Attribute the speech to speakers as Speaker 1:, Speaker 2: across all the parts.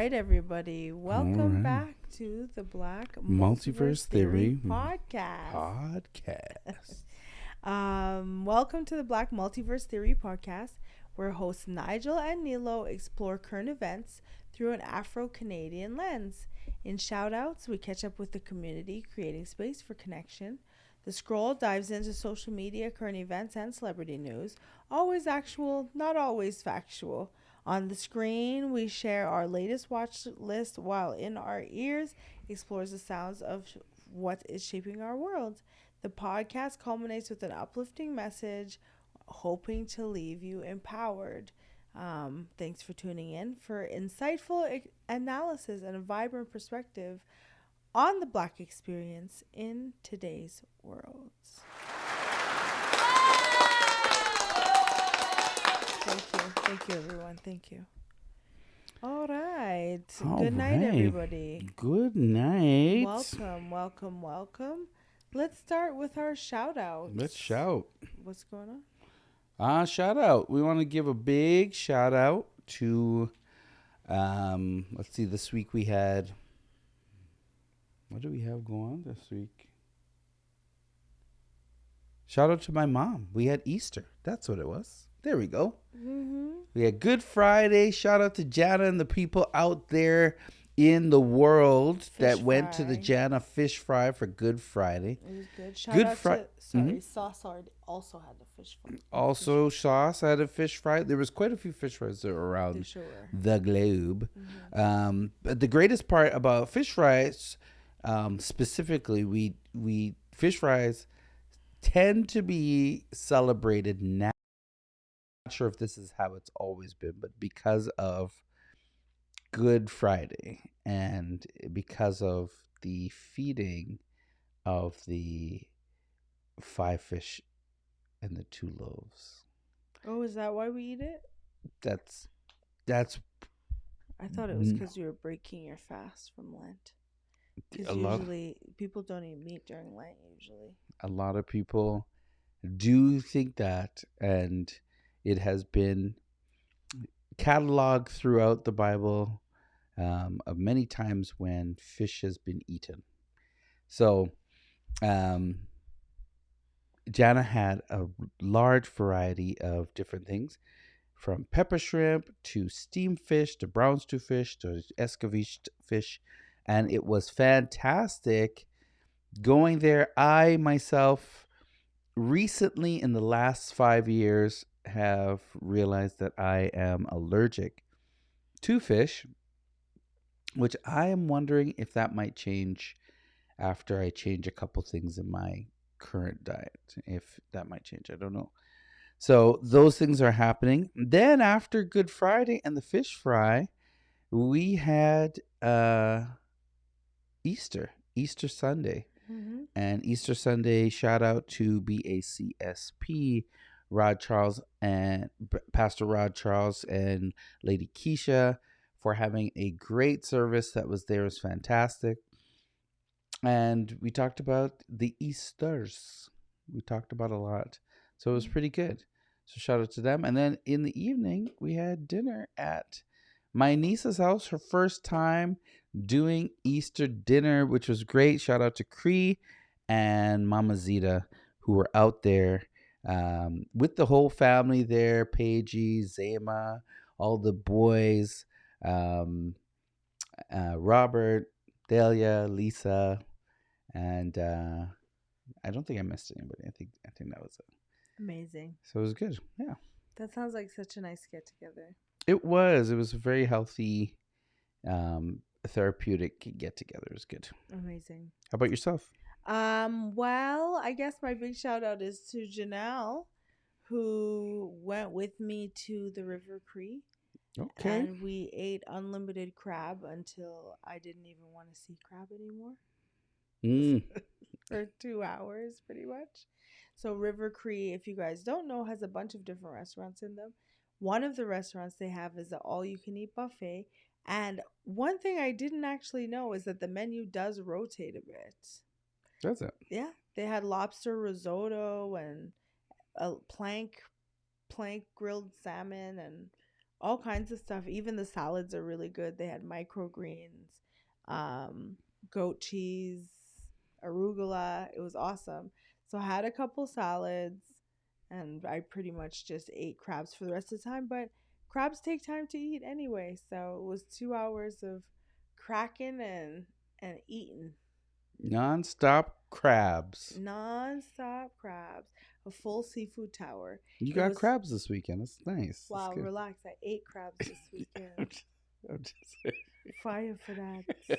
Speaker 1: right, everybody. Welcome
Speaker 2: right.
Speaker 1: back to the Black
Speaker 2: Multiverse Theory
Speaker 1: podcast.
Speaker 2: Podcast.
Speaker 1: Welcome to the Black Multiverse Theory podcast, where hosts Nigel and Nilo explore current events through an Afro-Canadian lens. In shout-outs, we catch up with the community, creating space for connection. The Scroll dives into social media, current events, and celebrity news. Always actual, not always factual. On the screen, we share our latest watch list, while in our ears explores the sounds of what is shaping our world. The podcast culminates with an uplifting message, hoping to leave you empowered. Thanks for tuning in for insightful analysis and a vibrant perspective on the Black experience in today's world. Thank you, everyone. Thank you. All right. Good night, everybody.
Speaker 2: Good night.
Speaker 1: Welcome. Let's start with our shout-outs.
Speaker 2: Let's shout.
Speaker 1: What's going on?
Speaker 2: Shout out. We want to give a big shout out to, let's see, this week we had, what do we have going on this week? Shout out to my mom. We had Easter. That's what it was. There we go.
Speaker 1: Mm-hmm.
Speaker 2: We had Good Friday. Shout out to Jana and the people out there in the world that went to the Jana Fish Fry for Good Friday.
Speaker 1: It was good. Shout out to Sauce also had the fish fry.
Speaker 2: Also, Sauce had a fish fry. There was quite a few fish fries that were around the globe. Mm-hmm. But the greatest part about fish fries, specifically, we fish fries tend to be celebrated now. Not sure if this is how it's always been, but because of Good Friday and because of the feeding of the 5 fish and the 2 loaves.
Speaker 1: Oh, is that why we eat it?
Speaker 2: That's
Speaker 1: I thought it was because you were breaking your fast from Lent. Because usually people don't eat meat during Lent. Usually,
Speaker 2: a lot of people do think that, and it has been cataloged throughout the Bible of many times when fish has been eaten. So, Jana had a large variety of different things, from pepper shrimp to steamed fish to brown stew fish to escovitch fish, and it was fantastic going there. I myself recently, in the last 5 years, have realized that I am allergic to fish, which I am wondering if that might change after I change a couple things in my current diet. If that might change, I don't know. So those things are happening. Then after Good Friday and the fish fry, we had Easter Sunday.
Speaker 1: Mm-hmm.
Speaker 2: And Easter Sunday, shout out to BACSP, Rod Charles and Pastor Rod Charles and Lady Keisha for having a great service that was there. It was fantastic. And we talked about the Easters. We talked about a lot. So it was pretty good. So shout out to them. And then in the evening, we had dinner at my niece's house, her first time doing Easter dinner, which was great. Shout out to Cree and Mama Zita, who were out there with the whole family there. Paigey, Zema, all the boys, Robert, Delia, Lisa, and I don't think I missed anybody. I think that was it.
Speaker 1: Amazing.
Speaker 2: So it was good. Yeah.
Speaker 1: That sounds like such a nice get together.
Speaker 2: It was a very healthy, therapeutic get together. It was good.
Speaker 1: Amazing.
Speaker 2: How about yourself?
Speaker 1: Well, I guess my big shout out is to Janelle, who went with me to the River Cree.
Speaker 2: Okay.
Speaker 1: And we ate unlimited crab until I didn't even want to see crab anymore. For 2 hours, pretty much. So River Cree, if you guys don't know, has a bunch of different restaurants in them. One of the restaurants they have is the all-you-can-eat buffet. And one thing I didn't actually know is that the menu does rotate a bit.
Speaker 2: Does it?
Speaker 1: Yeah. They had lobster risotto and a plank grilled salmon and all kinds of stuff. Even the salads are really good. They had microgreens, um, goat cheese, arugula. It was awesome. So I had a couple salads, and I pretty much just ate crabs for the rest of the time. But crabs take time to eat anyway, so it was 2 hours of cracking and eating
Speaker 2: Non-stop crabs.
Speaker 1: non-stop crabs. A full seafood tower.
Speaker 2: You
Speaker 1: It
Speaker 2: got
Speaker 1: was
Speaker 2: crabs this weekend. That's nice. That's
Speaker 1: wow.
Speaker 2: good.
Speaker 1: Relax. I ate crabs this
Speaker 2: I'm
Speaker 1: weekend.
Speaker 2: just, I'm just
Speaker 1: Fire for that.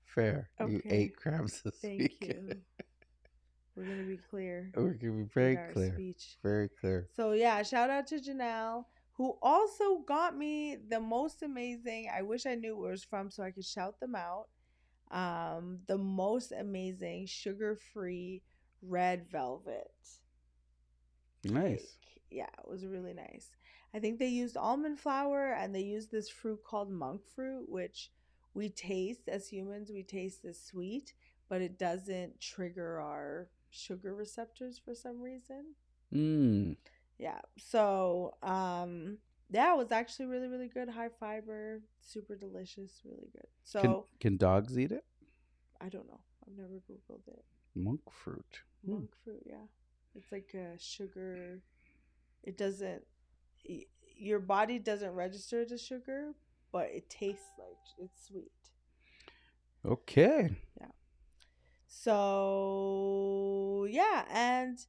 Speaker 2: fair. You
Speaker 1: Okay.
Speaker 2: ate crabs this
Speaker 1: Thank
Speaker 2: weekend.
Speaker 1: you. We're gonna be clear
Speaker 2: We're gonna be
Speaker 1: with
Speaker 2: very
Speaker 1: our
Speaker 2: clear.
Speaker 1: speech.
Speaker 2: Very clear.
Speaker 1: So yeah, shout out to Janelle, who also got me the most amazing. I wish I knew where it was from so I could shout them out. The most amazing sugar-free red velvet cake.
Speaker 2: Nice.
Speaker 1: Yeah, it was really nice. I think they used almond flour and they used this fruit called monk fruit, which we taste as humans, we taste as sweet, but it doesn't trigger our sugar receptors for some reason.
Speaker 2: Mmm.
Speaker 1: Yeah. So, yeah, it was actually really, really good. High fiber, super delicious, really good.
Speaker 2: Can
Speaker 1: So,
Speaker 2: can dogs eat it?
Speaker 1: I don't know. I've never Googled it.
Speaker 2: Monk fruit.
Speaker 1: Monk fruit, yeah. It's like a sugar. It doesn't, your body doesn't register it as sugar, but it tastes like it's sweet.
Speaker 2: Okay.
Speaker 1: Yeah. So, yeah. And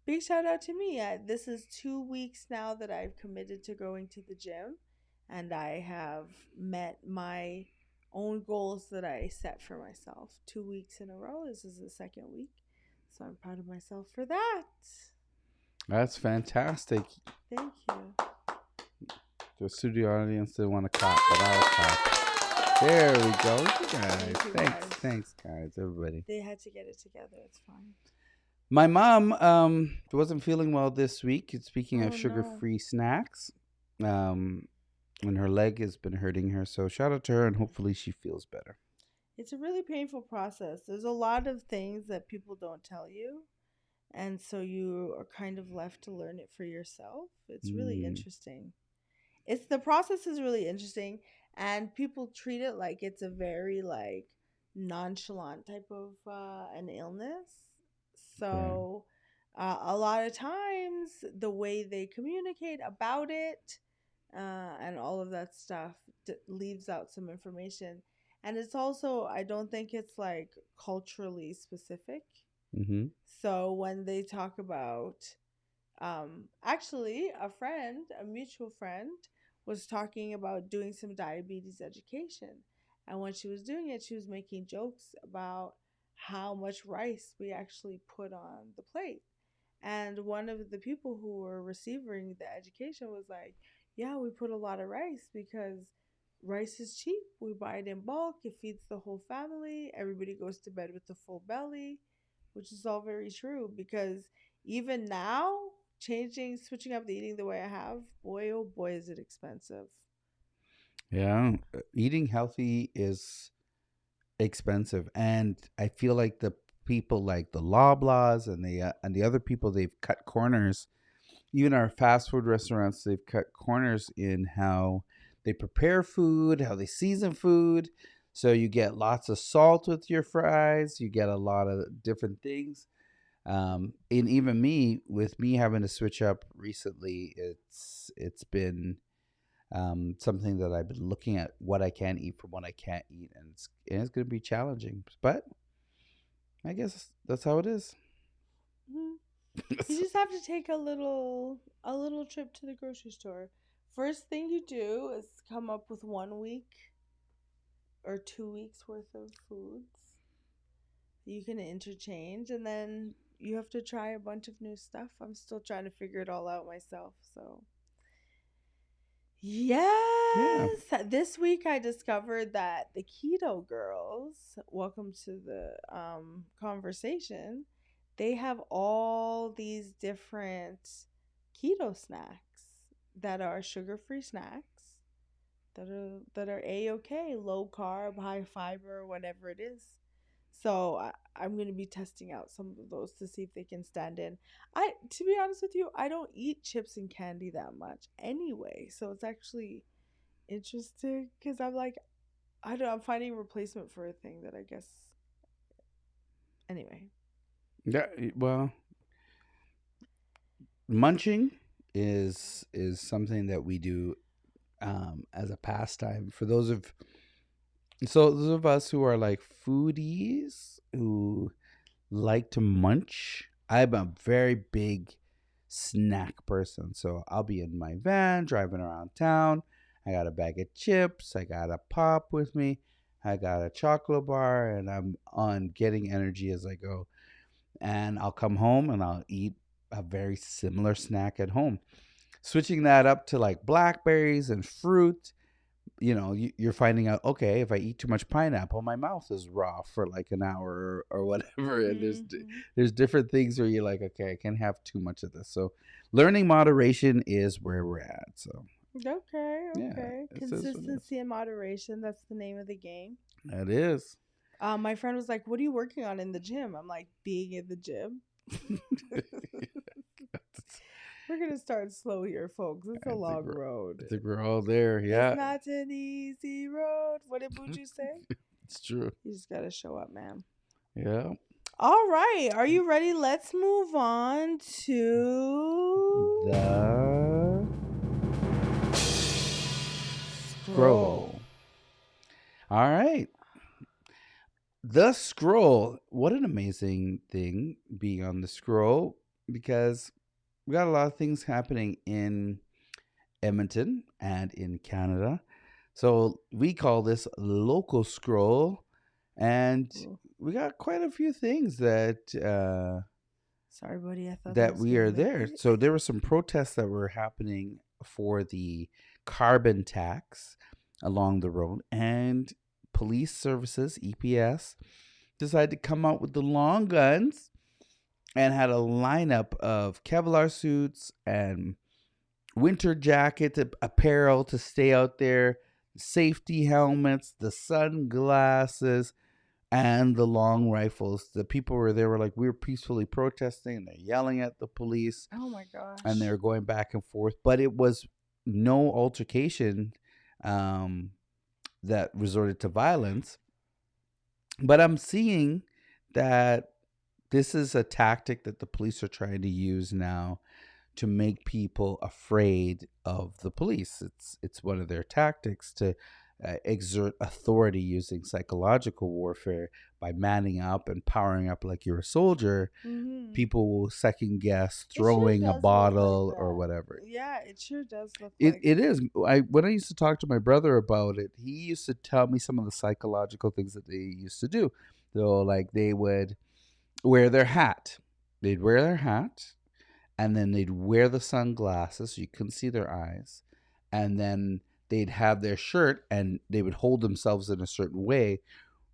Speaker 1: big shout out to me. This is 2 weeks now that I've committed to going to the gym, and I have met my own goals that I set for myself. 2 weeks in a row. This is the second week. So I'm proud of myself for that.
Speaker 2: That's fantastic.
Speaker 1: Thank you.
Speaker 2: The studio audience didn't want to clap, but I'll clap. There we go. Look at you guys.
Speaker 1: Thank you,
Speaker 2: Thanks.
Speaker 1: guys.
Speaker 2: Thanks, guys. Everybody.
Speaker 1: They had to get it together. It's fine.
Speaker 2: My mom wasn't feeling well this week. Speaking
Speaker 1: Oh,
Speaker 2: of sugar-free snacks, and her leg has been hurting her. So shout out to her, and hopefully she feels better.
Speaker 1: It's a really painful process. There's a lot of things that people don't tell you. And so you are kind of left to learn it for yourself. It's really
Speaker 2: Mm,
Speaker 1: interesting. It's the process is really interesting, and people treat it like it's a very like nonchalant type of an illness.
Speaker 2: right.
Speaker 1: So a lot of times the way they communicate about it and all of that stuff leaves out some information. And it's also, I don't think it's like culturally specific.
Speaker 2: Mm-hmm.
Speaker 1: So when they talk about, actually, a mutual friend, was talking about doing some diabetes education. And when she was doing it, she was making jokes about how much rice we actually put on the plate. And one of the people who were receiving the education was like, yeah, we put a lot of rice because rice is cheap. We buy it in bulk. It feeds the whole family. Everybody goes to bed with a full belly, which is all very true because even now, switching up the eating the way I have, boy, oh boy, is it expensive.
Speaker 2: Yeah, eating healthy is expensive, and I feel like the people like the Loblaws and the other people, they've cut corners. Even our fast food restaurants, they've cut corners in how they prepare food, how they season food. So you get lots of salt with your fries. You get a lot of different things. And even me, with me having to switch up recently, it's been something that I've been looking at what I can eat from what I can't eat, and it's going to be challenging. But I guess that's how it is.
Speaker 1: Mhm. You just have to take a little trip to the grocery store. First thing you do is come up with 1 week or 2 weeks worth of foods you can interchange, and then you have to try a bunch of new stuff. I'm still trying to figure it all out myself. So
Speaker 2: Yeah.
Speaker 1: yes, this week I discovered that the keto girls, welcome to the conversation, they have all these different keto snacks that are sugar-free snacks that are a okay, low carb, high fiber, whatever it is. So I'm gonna be testing out some of those to see if they can stand in. To be honest with you, I don't eat chips and candy that much anyway. So it's actually interesting because I'm like, I don't. I'm finding a replacement for a thing that I guess. Anyway.
Speaker 2: Yeah, well, munching is something that we do as a pastime. For those of us who are like foodies who like to munch, I'm a very big snack person. So I'll be in my van driving around town. I got a bag of chips. I got a pop with me. I got a chocolate bar, and I'm on getting energy as I go. And I'll come home and I'll eat a very similar snack at home. Switching that up to like blackberries and fruit, you're finding out, okay, if I eat too much pineapple, my mouth is raw for like an hour or whatever. And
Speaker 1: Mm-hmm.
Speaker 2: there's different things where you're like, okay, I can't have too much of this. So learning moderation is where we're at. So
Speaker 1: Okay,
Speaker 2: yeah,
Speaker 1: okay.
Speaker 2: it is what it is.
Speaker 1: Consistency and moderation. That's the name of the game.
Speaker 2: That is.
Speaker 1: My friend was like, "What are you working on in the gym?" I'm like, "Being in the gym." We're gonna start slow here, folks. It's a
Speaker 2: I think
Speaker 1: long
Speaker 2: we're,
Speaker 1: road.
Speaker 2: I think we're all there.
Speaker 1: It's
Speaker 2: Yeah,
Speaker 1: not an easy road. What did Buju say?
Speaker 2: it's true.
Speaker 1: You just gotta show up, man.
Speaker 2: Yeah.
Speaker 1: All right, are you ready? Let's move on to
Speaker 2: The
Speaker 1: scroll.
Speaker 2: scroll. All right. The scroll. What an amazing thing being on the scroll, because we got a lot of things happening in Edmonton and in Canada. So we call this local scroll, and
Speaker 1: Ooh.
Speaker 2: we got quite a few things that
Speaker 1: Sorry, buddy. I thought that
Speaker 2: that
Speaker 1: was
Speaker 2: we
Speaker 1: gonna
Speaker 2: are
Speaker 1: make
Speaker 2: there.
Speaker 1: it.
Speaker 2: So there were some protests that were happening for the carbon tax along the road, and police services, EPS, decided to come out with the long guns and had a lineup of Kevlar suits and winter jacket apparel to stay out there, safety helmets, the sunglasses, and the long rifles. The people were there were like, we were peacefully protesting, and they're yelling at the police,
Speaker 1: Oh my
Speaker 2: and
Speaker 1: gosh.
Speaker 2: they're going back and forth. But it was no altercation um, that resorted to violence. But I'm seeing that this is a tactic that the police are trying to use now to make people afraid of the police. It's one of their tactics to exert authority using psychological warfare by manning up and powering up like you're a soldier.
Speaker 1: Mm-hmm.
Speaker 2: People will second guess
Speaker 1: It sure
Speaker 2: throwing a
Speaker 1: does look like
Speaker 2: bottle or
Speaker 1: that.
Speaker 2: whatever.
Speaker 1: Yeah, it sure does look
Speaker 2: It
Speaker 1: like
Speaker 2: it is. I When I used to talk to my brother about it, he used to tell me some of the psychological things that they used to do. So like they would wear their hat. They'd wear their hat, and then they'd wear the sunglasses so you couldn't see their eyes, and then they'd have their shirt and they would hold themselves in a certain way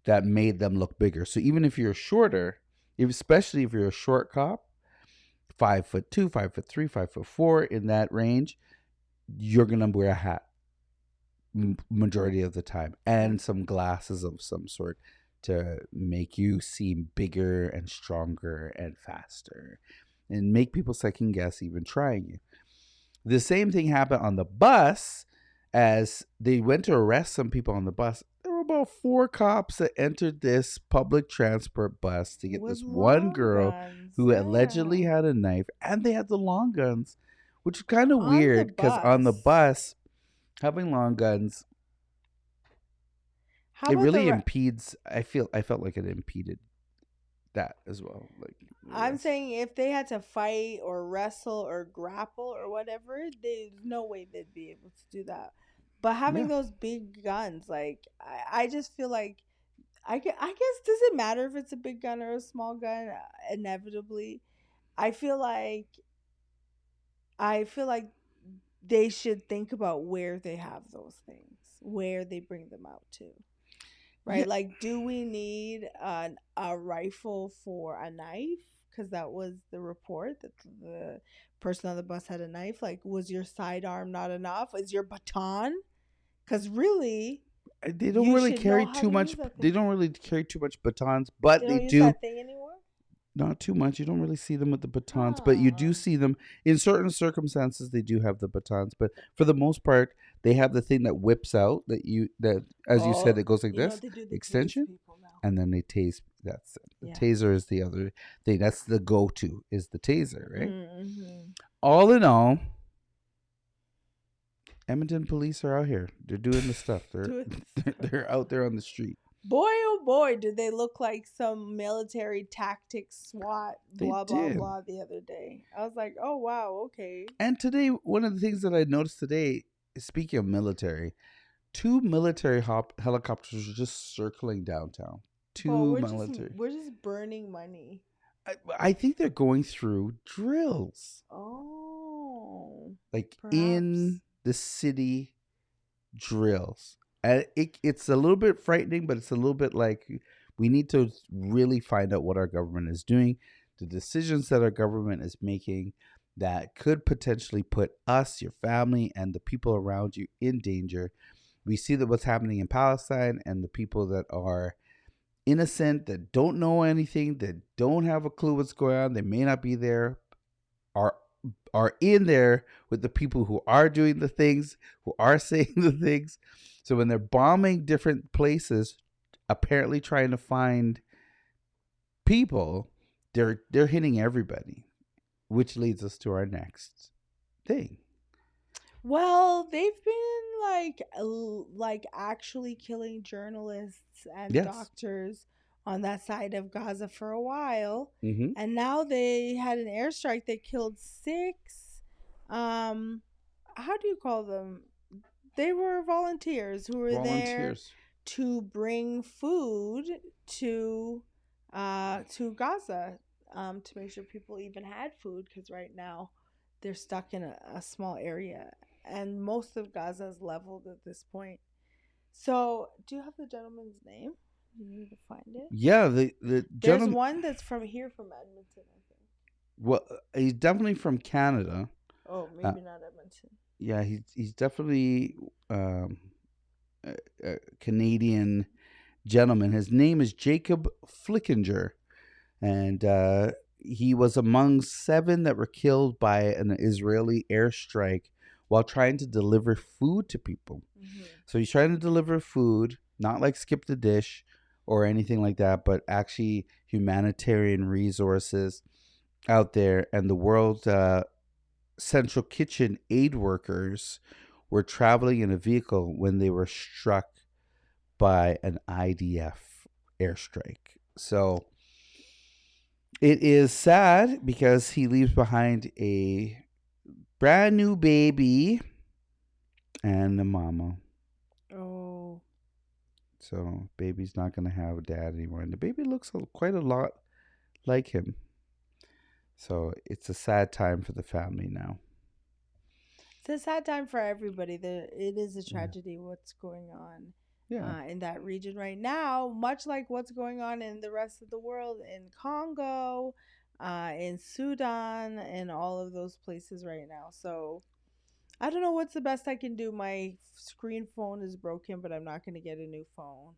Speaker 2: that made them look bigger. So even if you're shorter, especially if you're a short cop, 5'2", 5'3", 5'4", in that range, you're gonna wear a hat majority of the time, and some glasses of some sort to make you seem bigger and stronger and faster, and make people second guess even trying you. The same thing happened on the bus. As they went to arrest some people on the bus, there were about 4 cops that entered this public transport bus to get
Speaker 1: with
Speaker 2: this one
Speaker 1: long
Speaker 2: girl
Speaker 1: guns.
Speaker 2: who allegedly
Speaker 1: Yeah.
Speaker 2: had a knife, and they had the long guns, which is kind of
Speaker 1: On the
Speaker 2: weird because on the
Speaker 1: bus.
Speaker 2: bus, having long guns,
Speaker 1: How
Speaker 2: it
Speaker 1: about
Speaker 2: really impedes. I felt like it impeded that as well, like the
Speaker 1: I'm
Speaker 2: arrest.
Speaker 1: saying if they had to fight or wrestle or grapple or whatever, there's no way they'd be able to do that. But having
Speaker 2: Yeah.
Speaker 1: those big guns, like I just feel like I guess does it matter if it's a big gun or a small gun? Inevitably, I feel like I feel like they should think about where they have those things, where they bring them out to.
Speaker 2: Yeah.
Speaker 1: Right? Like, do we need a rifle for a knife? Because that was the report that the person on the bus had a knife. Like, was your sidearm not enough? Is your baton? Because really,
Speaker 2: They don't
Speaker 1: You
Speaker 2: really
Speaker 1: should know
Speaker 2: carry
Speaker 1: how
Speaker 2: too
Speaker 1: to
Speaker 2: much.
Speaker 1: use that
Speaker 2: They
Speaker 1: thing.
Speaker 2: don't really carry too much batons,
Speaker 1: They
Speaker 2: but they
Speaker 1: don't use
Speaker 2: do.
Speaker 1: that thing anymore.
Speaker 2: Not too much. You don't really see them with the batons, but you do
Speaker 1: Huh.
Speaker 2: see them in certain circumstances. They do have the batons, but for the most part, they have the thing that whips out that, as you said,
Speaker 1: Oh,
Speaker 2: it goes like
Speaker 1: you know what
Speaker 2: this
Speaker 1: they do? They tase
Speaker 2: extension,
Speaker 1: people now.
Speaker 2: and then they tase. That's it. The
Speaker 1: Yeah.
Speaker 2: taser is the other thing. That's the go-to is the taser, right?
Speaker 1: Mm-hmm.
Speaker 2: All in all, Edmonton police are out here. They're doing the stuff. They're
Speaker 1: Do it.
Speaker 2: they're out there on the street.
Speaker 1: Boy, oh boy, did they look like some military tactics SWAT,
Speaker 2: They
Speaker 1: blah, blah,
Speaker 2: did.
Speaker 1: blah, the other day. I was like, oh, wow, okay.
Speaker 2: And today, one of the things that I noticed today, speaking of military, two military helicopters are just circling downtown.
Speaker 1: Well,
Speaker 2: Two military.
Speaker 1: we're just burning money.
Speaker 2: I think they're going through drills,
Speaker 1: Oh,
Speaker 2: like
Speaker 1: perhaps.
Speaker 2: in the city drills. And it's a little bit frightening, but it's a little bit like we need to really find out what our government is doing, the decisions that our government is making that could potentially put us, your family, and the people around you in danger. We see that what's happening in Palestine and the people that are innocent, that don't know anything, that don't have a clue what's going on, they may not be there, are are in there with the people who are doing the things, who are saying the things. So when they're bombing different places, apparently trying to find people, they're hitting everybody, which leads us to our next thing.
Speaker 1: Well, they've been like actually killing journalists and
Speaker 2: Yes.
Speaker 1: doctors on that side of Gaza for a while,
Speaker 2: Mm-hmm.
Speaker 1: and now they had an airstrike that killed six. Um, how do you call them? They were volunteers who were there
Speaker 2: Volunteers.
Speaker 1: to bring food to to Gaza, to make sure people even had food, because right now they're stuck in a small area and most of Gaza is leveled at this point. So, do you have the gentleman's name? You need to find it.
Speaker 2: Yeah, the
Speaker 1: There's
Speaker 2: gentleman.
Speaker 1: one that's from here, from Edmonton, I think.
Speaker 2: Well, he's definitely from Canada.
Speaker 1: Oh,
Speaker 2: Uh,
Speaker 1: maybe not Edmonton.
Speaker 2: yeah, he's definitely um, a Canadian gentleman. His name is Jacob Flickinger, and he was among 7 that were killed by an Israeli airstrike while trying to deliver food to people.
Speaker 1: Mm-hmm.
Speaker 2: So he's trying to deliver food, not like skip the dish or anything like that, but actually humanitarian resources out there. And the World Central Kitchen aid workers were traveling in a vehicle when they were struck by an IDF airstrike. So it is sad because he leaves behind a brand new baby and a mama.
Speaker 1: Oh.
Speaker 2: So baby's not going to have a dad anymore. And the baby looks quite a lot like him. So it's a sad time for the family now.
Speaker 1: It's a sad time for everybody. It is a
Speaker 2: Yeah.
Speaker 1: tragedy what's going on
Speaker 2: Yeah.
Speaker 1: in that region right now, much like what's going on in the rest of the world, in Congo, in Sudan, and all of those places right now. So I don't know what's the best I can do. My screen phone is broken, but I'm not going to get a new phone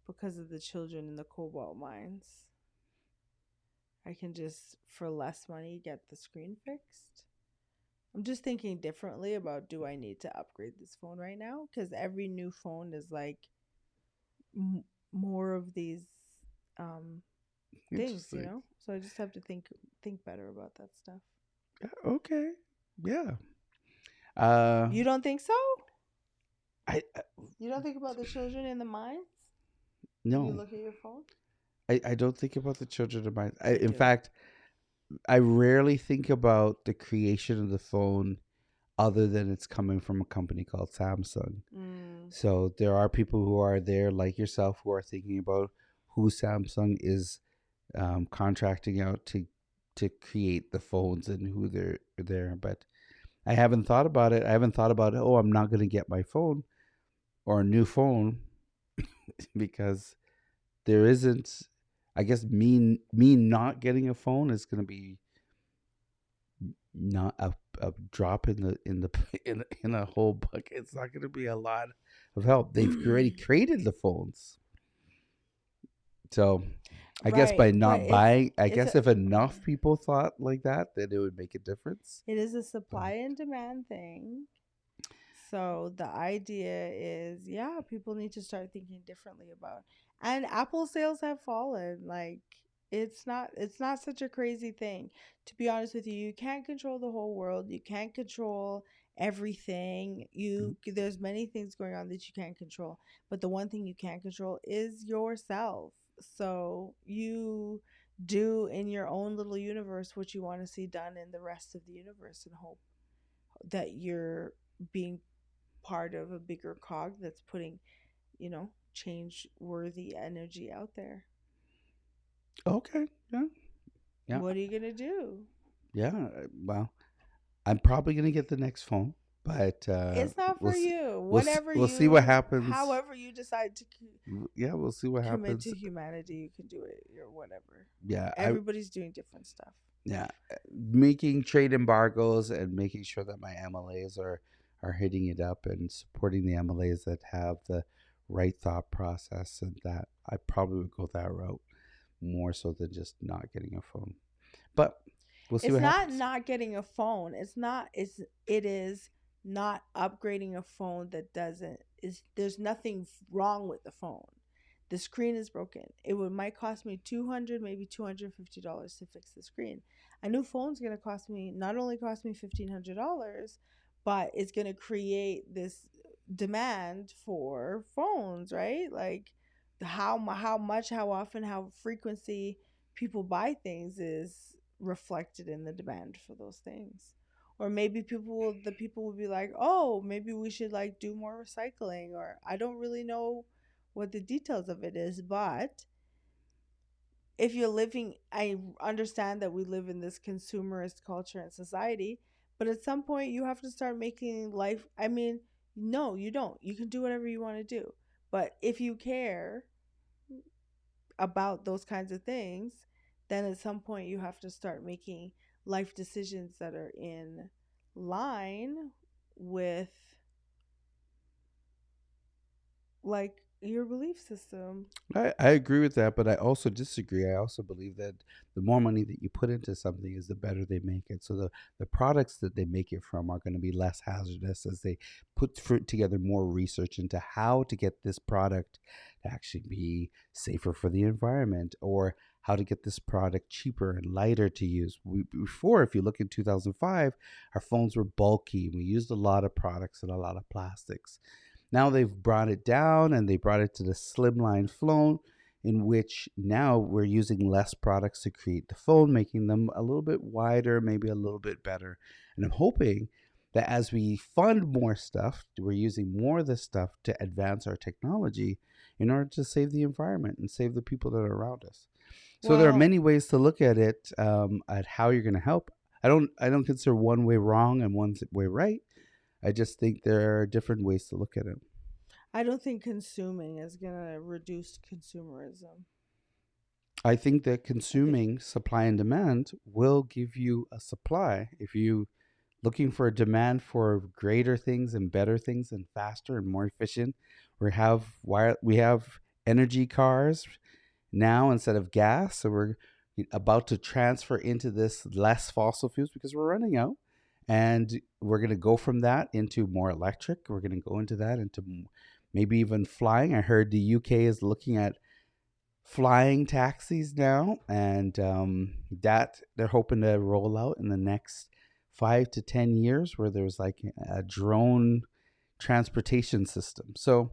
Speaker 1: because of the children in the cobalt mines. I can just, for less money, get the screen fixed. I'm just thinking differently about, do I need to upgrade this phone right now? Because every new phone is like more of these um, things, you
Speaker 2: Interesting.
Speaker 1: know? So I just have to think better about that stuff.
Speaker 2: Okay. Yeah.
Speaker 1: You don't think so?
Speaker 2: I
Speaker 1: You don't think about the children in the mines?
Speaker 2: no.
Speaker 1: You look at your phone?
Speaker 2: I don't think about the children of mine.
Speaker 1: I
Speaker 2: In
Speaker 1: do.
Speaker 2: fact, I rarely think about the creation of the phone other than it's coming from a company called Samsung.
Speaker 1: Mm.
Speaker 2: So there are people who are there like yourself who are thinking about who Samsung is contracting out to create the phones and who they're there. But I haven't thought about it. I haven't thought about, oh, I'm not going to get my phone or a new phone because there isn't. I guess me not getting a phone is going to be not a drop in a whole bucket. It's not going to be a lot of help. They've already created the phones, so I guess by
Speaker 1: Right, but
Speaker 2: not buying, I
Speaker 1: it's a
Speaker 2: guess if enough people thought like that, then it would make a difference.
Speaker 1: it is a
Speaker 2: But
Speaker 1: supply and demand thing. So the idea is, yeah, people need to start thinking differently about. And Apple sales have fallen. Like it's not such a crazy thing. To be honest with you, you can't control the whole world. You can't control everything.
Speaker 2: mm,
Speaker 1: There's many things going on that you can't control. But the one thing you can't control is yourself. So you do in your own little universe what you want to see done in the rest of the universe and hope that you're being part of a bigger cog that's putting, change worthy energy out there.
Speaker 2: okay, yeah, yeah,
Speaker 1: What are you going to do?
Speaker 2: yeah. Well, I'm probably gonna get the next phone, but
Speaker 1: It's not
Speaker 2: we'll
Speaker 1: for
Speaker 2: see.
Speaker 1: you.
Speaker 2: We'll see what
Speaker 1: Whatever
Speaker 2: happens.
Speaker 1: however you decide to
Speaker 2: Yeah, we'll see what
Speaker 1: commit to
Speaker 2: happens.
Speaker 1: humanity, you can do it or whatever.
Speaker 2: Yeah, I
Speaker 1: Everybody's doing different stuff.
Speaker 2: yeah, making trade embargoes and making sure that my MLAs are hitting it up and supporting the MLAs that have the right thought process, and that I probably would go that route more so than just not getting a phone. But we'll see
Speaker 1: It's
Speaker 2: what
Speaker 1: not
Speaker 2: happens.
Speaker 1: not getting a phone. It is not upgrading a phone that doesn't is there's nothing wrong with the phone. The screen is broken. Might cost me 200, maybe $250 to fix the screen. A new phone's gonna cost me not only cost me $1,500, but it's gonna create this demand for phones, right? Like how much, how often, how frequency people buy things is reflected in the demand for those things. Or maybe the people will be like, oh, maybe we should like do more recycling, or I don't really know what the details of it is, but if you're living, I understand that we live in this consumerist culture and society, but at some point you have to start making life, I mean, no, you don't. You can do whatever you want to do. But if you care about those kinds of things, then at some point you have to start making life decisions that are in line with like your belief system.
Speaker 2: I agree with that, but I also disagree. I also believe that the more money that you put into something is the better they make it. So the products that they make it from are going to be less hazardous as they together more research into how to get this product to actually be safer for the environment, or how to get this product cheaper and lighter to use. Before, if you look in 2005, our phones were bulky. We used a lot of products and a lot of plastics. Now they've brought it down and they brought it to the slimline phone, in which now we're using less products to create the phone, making them a little bit wider, maybe a little bit better. And I'm hoping that as we fund more stuff, we're using more of this stuff to advance our technology in order to save the environment and save the people that are around us. So there are
Speaker 1: Well,
Speaker 2: many ways to look at it, at how you're going to help. I don't consider one way wrong and one way right. I just think there are different ways to look at it.
Speaker 1: I don't think consuming is going to reduce consumerism.
Speaker 2: I think that
Speaker 1: I think
Speaker 2: consuming supply and demand will give you a supply. If you looking for a demand for greater things and better things and faster and more efficient, we have energy cars now instead of gas, so we're about to transfer into this less fossil fuels because we're running out, and we're going to go from that into more electric. We're going to go into that into maybe even flying. I heard the UK is looking at flying taxis now, and that they're hoping to roll out in the next 5 to 10 years, where there's like a drone transportation system. So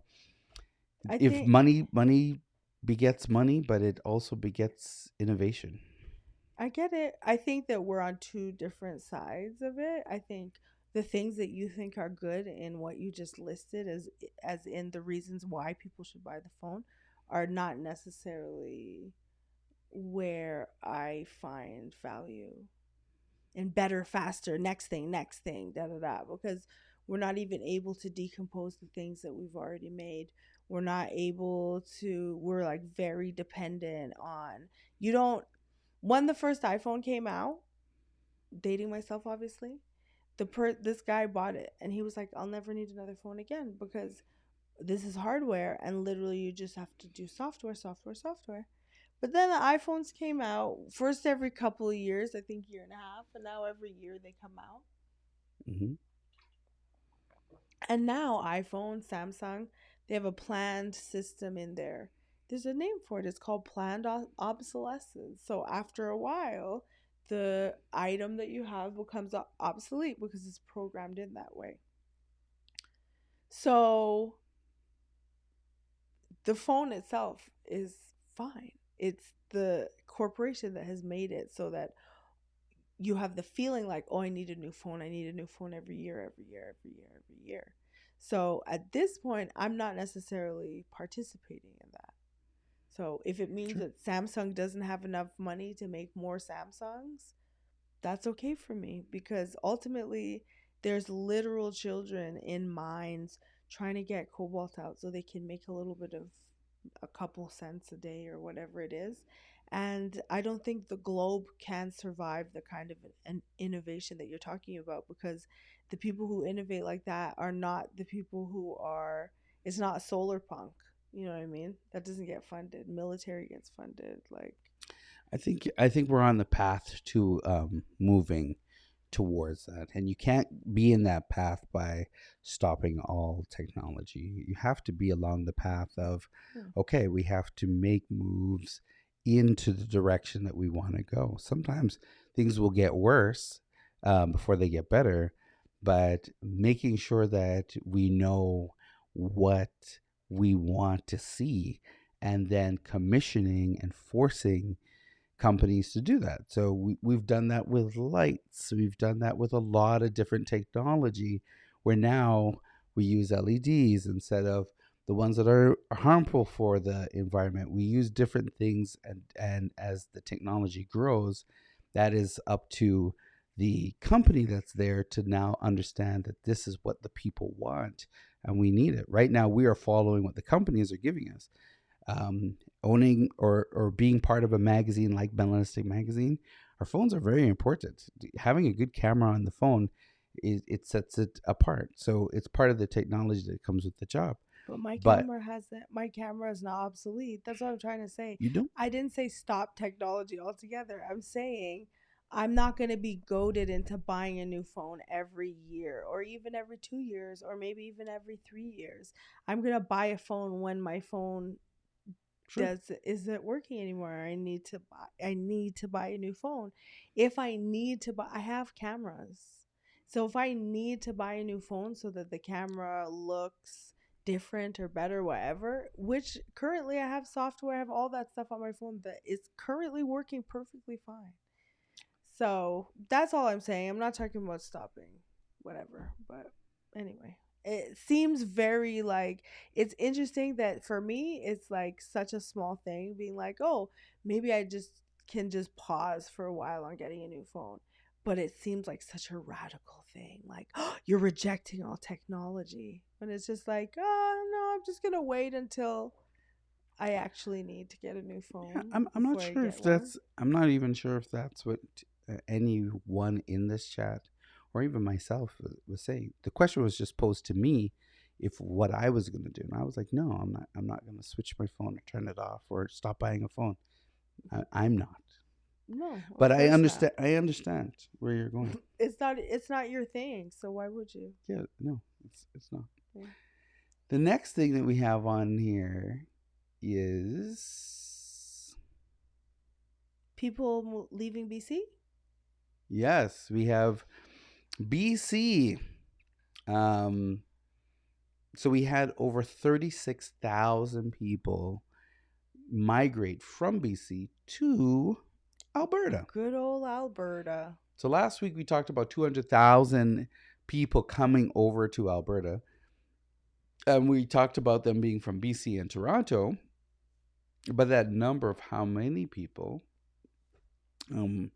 Speaker 1: I
Speaker 2: if
Speaker 1: think
Speaker 2: money begets money, but it also begets innovation.
Speaker 1: I get it. I think that we're on two different sides of it. I think the things that you think are good in what you just listed as in the reasons why people should buy the phone are not necessarily where I find value and better, faster, next thing, da da da. Because we're not even able to decompose the things that we've already made. We're not able to, we're like very dependent on, you don't, when the first iPhone came out, dating myself, obviously. This guy bought it, and he was like, "I'll never need another phone again because this is hardware, and literally you just have to do software, software, software." But then the iPhones came out first every couple of years, I think year and a half, and now every year they come out.
Speaker 2: Hmm.
Speaker 1: And now iPhone, Samsung, they have a planned system in there. There's a name for it. It's called planned obsolescence. So after a while, the item that you have becomes obsolete because it's programmed in that way. So the phone itself is fine. It's the corporation that has made it so that you have the feeling like, oh, I need a new phone. I need a new phone every year, every year, every year, every year. So at this point, I'm not necessarily participating in that. So if it means
Speaker 2: Sure.
Speaker 1: that Samsung doesn't have enough money to make more Samsungs, that's okay for me because ultimately there's literal children in mines trying to get cobalt out so they can make a little bit of a couple cents a day or whatever it is. And I don't think the globe can survive the kind of an innovation that you're talking about because the people who innovate like that are not the people who are, it's not solar punk. You know what I mean? That doesn't get funded. Military gets funded. Like,
Speaker 2: I think we're on the path to moving towards that, and you can't be in that path by stopping all technology. You have to be along the path of,
Speaker 1: hmm.
Speaker 2: okay, we have to make moves into the direction that we want to go. Sometimes things will get worse before they get better, but making sure that we know what we want to see and then commissioning and forcing companies to do that. So we've done that with lights. We've done that with a lot of different technology where now we use LEDs instead of the ones that are harmful for the environment. We use different things, and as the technology grows, that is up to the company that's there to now understand that this is what the people want and we need it. Right now, we are following what the companies are giving us. Owning or being part of a magazine like Balanistic Magazine, our phones are very important. Having a good camera on the phone, it sets it apart. So it's part of the technology that comes with the job.
Speaker 1: But my
Speaker 2: But
Speaker 1: camera has that. My camera is not obsolete. That's what I'm trying to say.
Speaker 2: you don't.
Speaker 1: I didn't say stop technology altogether. I'm saying I'm not going to be goaded into buying a new phone every year or even every 2 years or maybe even every 3 years. I'm going to buy a phone when my phone
Speaker 2: Sure.
Speaker 1: does isn't working anymore. I need to buy a new phone. If I need to buy, I have cameras. So if I need to buy a new phone so that the camera looks different or better, whatever, which currently I have software, I have all that stuff on my phone that is currently working perfectly fine. So that's all I'm saying. I'm not talking about stopping, whatever. But anyway, it seems very like it's interesting that for me, it's like such a small thing being like, oh, maybe I just can just pause for a while on getting a new phone. But it seems like such a radical thing. Like, oh, you're rejecting all technology. When it's just like, oh, no, I'm just going to wait until I actually need to get a new
Speaker 2: Yeah,
Speaker 1: phone
Speaker 2: I'm not
Speaker 1: before I
Speaker 2: sure
Speaker 1: get
Speaker 2: if
Speaker 1: one.
Speaker 2: that's. I'm not even sure if that's what anyone in this chat or even myself was saying. The question was just posed to me if what I was going to do, and I was like, no, I'm not. I'm not going to switch my phone or turn it off or stop buying a phone. I'm not.
Speaker 1: No, of
Speaker 2: But I
Speaker 1: course not.
Speaker 2: understand. I understand where you're going.
Speaker 1: It's not your thing, so why would you?
Speaker 2: Yeah, no, it's not.
Speaker 1: Yeah.
Speaker 2: The next thing that we have on here is,
Speaker 1: People leaving BC?
Speaker 2: yes, we have BC. Um, so we had over 36,000 people migrate from BC to Alberta.
Speaker 1: Good old Alberta.
Speaker 2: So last week we talked about 200,000 people coming over to Alberta. And we talked about them being from BC and Toronto. But that number of how many people um,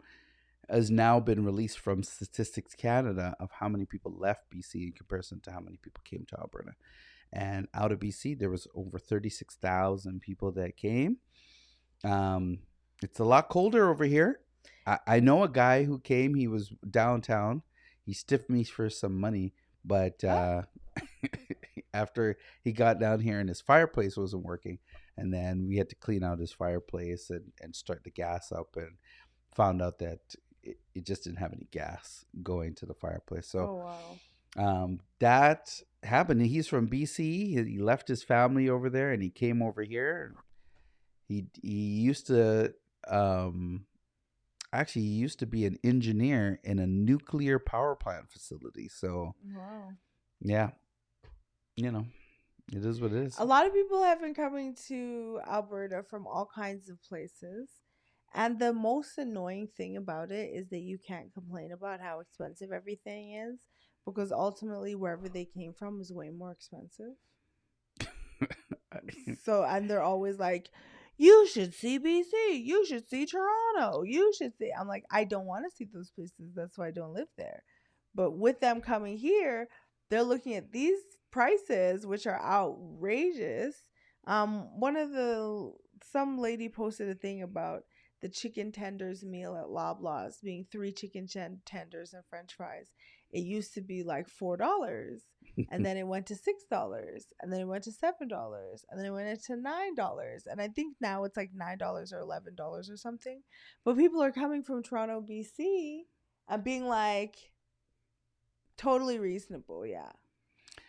Speaker 2: has now been released from Statistics Canada of how many people left BC in comparison to how many people came to Alberta. And out of BC, there was over 36,000 people that came. Um, it's a lot colder over here. I know a guy who came. He was downtown. He stiffed me for some money, but
Speaker 1: Oh,
Speaker 2: after he got down here and his fireplace wasn't working, and then we had to clean out his fireplace and start the gas up, and found out that it just didn't have any gas going to the fireplace. So
Speaker 1: oh wow.
Speaker 2: that happened. He's from BC. He left his family over there and he came over here. He used to um, actually he used to be an engineer in a nuclear power plant facility. So
Speaker 1: Wow.
Speaker 2: yeah, you know, it is what it is.
Speaker 1: A lot of people have been coming to Alberta from all kinds of places. And the most annoying thing about it is that you can't complain about how expensive everything is because ultimately wherever they came from is way more expensive. So, and they're always like, you should see BC, you should see Toronto, you should see. I'm like, I don't want to see those places. That's why I don't live there. But with them coming here, they're looking at these prices, which are outrageous. One of the some lady posted a thing about the chicken tenders meal at Loblaws being three chicken tenders and French fries. It used to be like $4, and then it went to $6, and then it went to $7, and then it went to $9, and I think now it's like $9 or $11 or something. But people are coming from Toronto, BC, and being like, totally reasonable, yeah.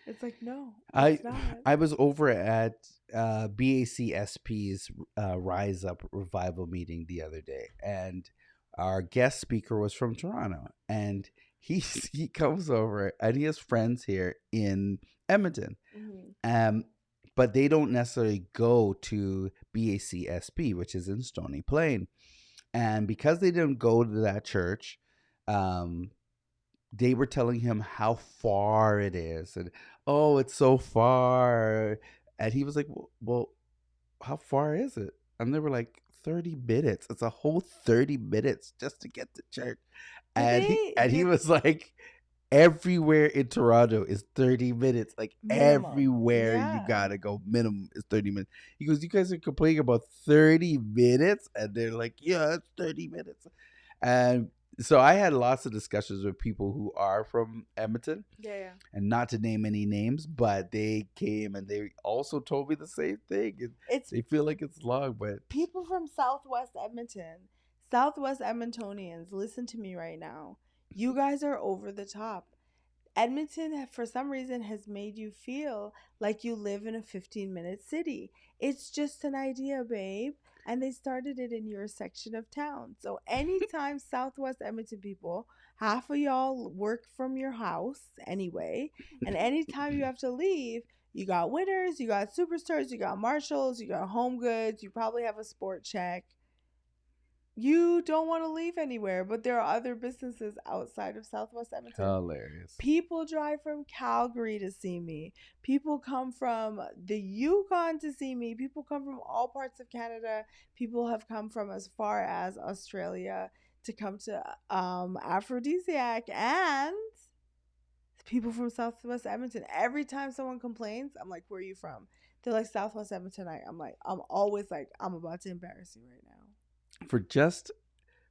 Speaker 1: It's like, no,
Speaker 2: I
Speaker 1: it's not.
Speaker 2: I was over at BACSP's Rise Up Revival meeting the other day, and our guest speaker was from Toronto, and he comes over and he has friends here in Edmonton,
Speaker 1: Mm-hmm.
Speaker 2: um, but they don't necessarily go to BACSP, which is in Stony Plain, and because they didn't go to that church, um, they were telling him how far it is, and oh, it's so far, and he was like, well, how far is it? And they were like, 30 minutes. It's a whole 30 minutes just to get to church.
Speaker 1: Did
Speaker 2: And he
Speaker 1: they
Speaker 2: and he
Speaker 1: did
Speaker 2: was like, everywhere in Toronto is 30 minutes. Like
Speaker 1: minimum?
Speaker 2: everywhere you
Speaker 1: Yeah.
Speaker 2: gotta go, minimum is 30 minutes. He goes, you guys are complaining about 30 minutes? And they're like, yeah, it's 30 minutes. And so I had lots of discussions with people who are from Edmonton,
Speaker 1: Yeah, yeah.
Speaker 2: and not to name any names, but they came and they also told me the same thing.
Speaker 1: It's
Speaker 2: They feel like it's long, but
Speaker 1: people from Southwest Edmonton, Southwest Edmontonians, listen to me right now. You guys are over the top. Edmonton, for some reason, has made you feel like you live in a 15-minute city. It's just an idea, babe. And they started it in your section of town. So, anytime Southwest Edmonton people, half of y'all work from your house anyway. And anytime you have to leave, you got Winners, you got Superstores, you got Marshalls, you got Home Goods, you probably have a Sport Check. You don't want to leave anywhere, but there are other businesses outside of Southwest Edmonton.
Speaker 2: hilarious.
Speaker 1: People drive from Calgary to see me. People come from the Yukon to see me. People come from all parts of Canada. People have come from as far as Australia to come to Aphrodisiac, and people from Southwest Edmonton. Every time someone complains, I'm like, "Where are you from?" They're like, "Southwest Edmonton." I'm like, I'm always like, I'm about to embarrass you right now.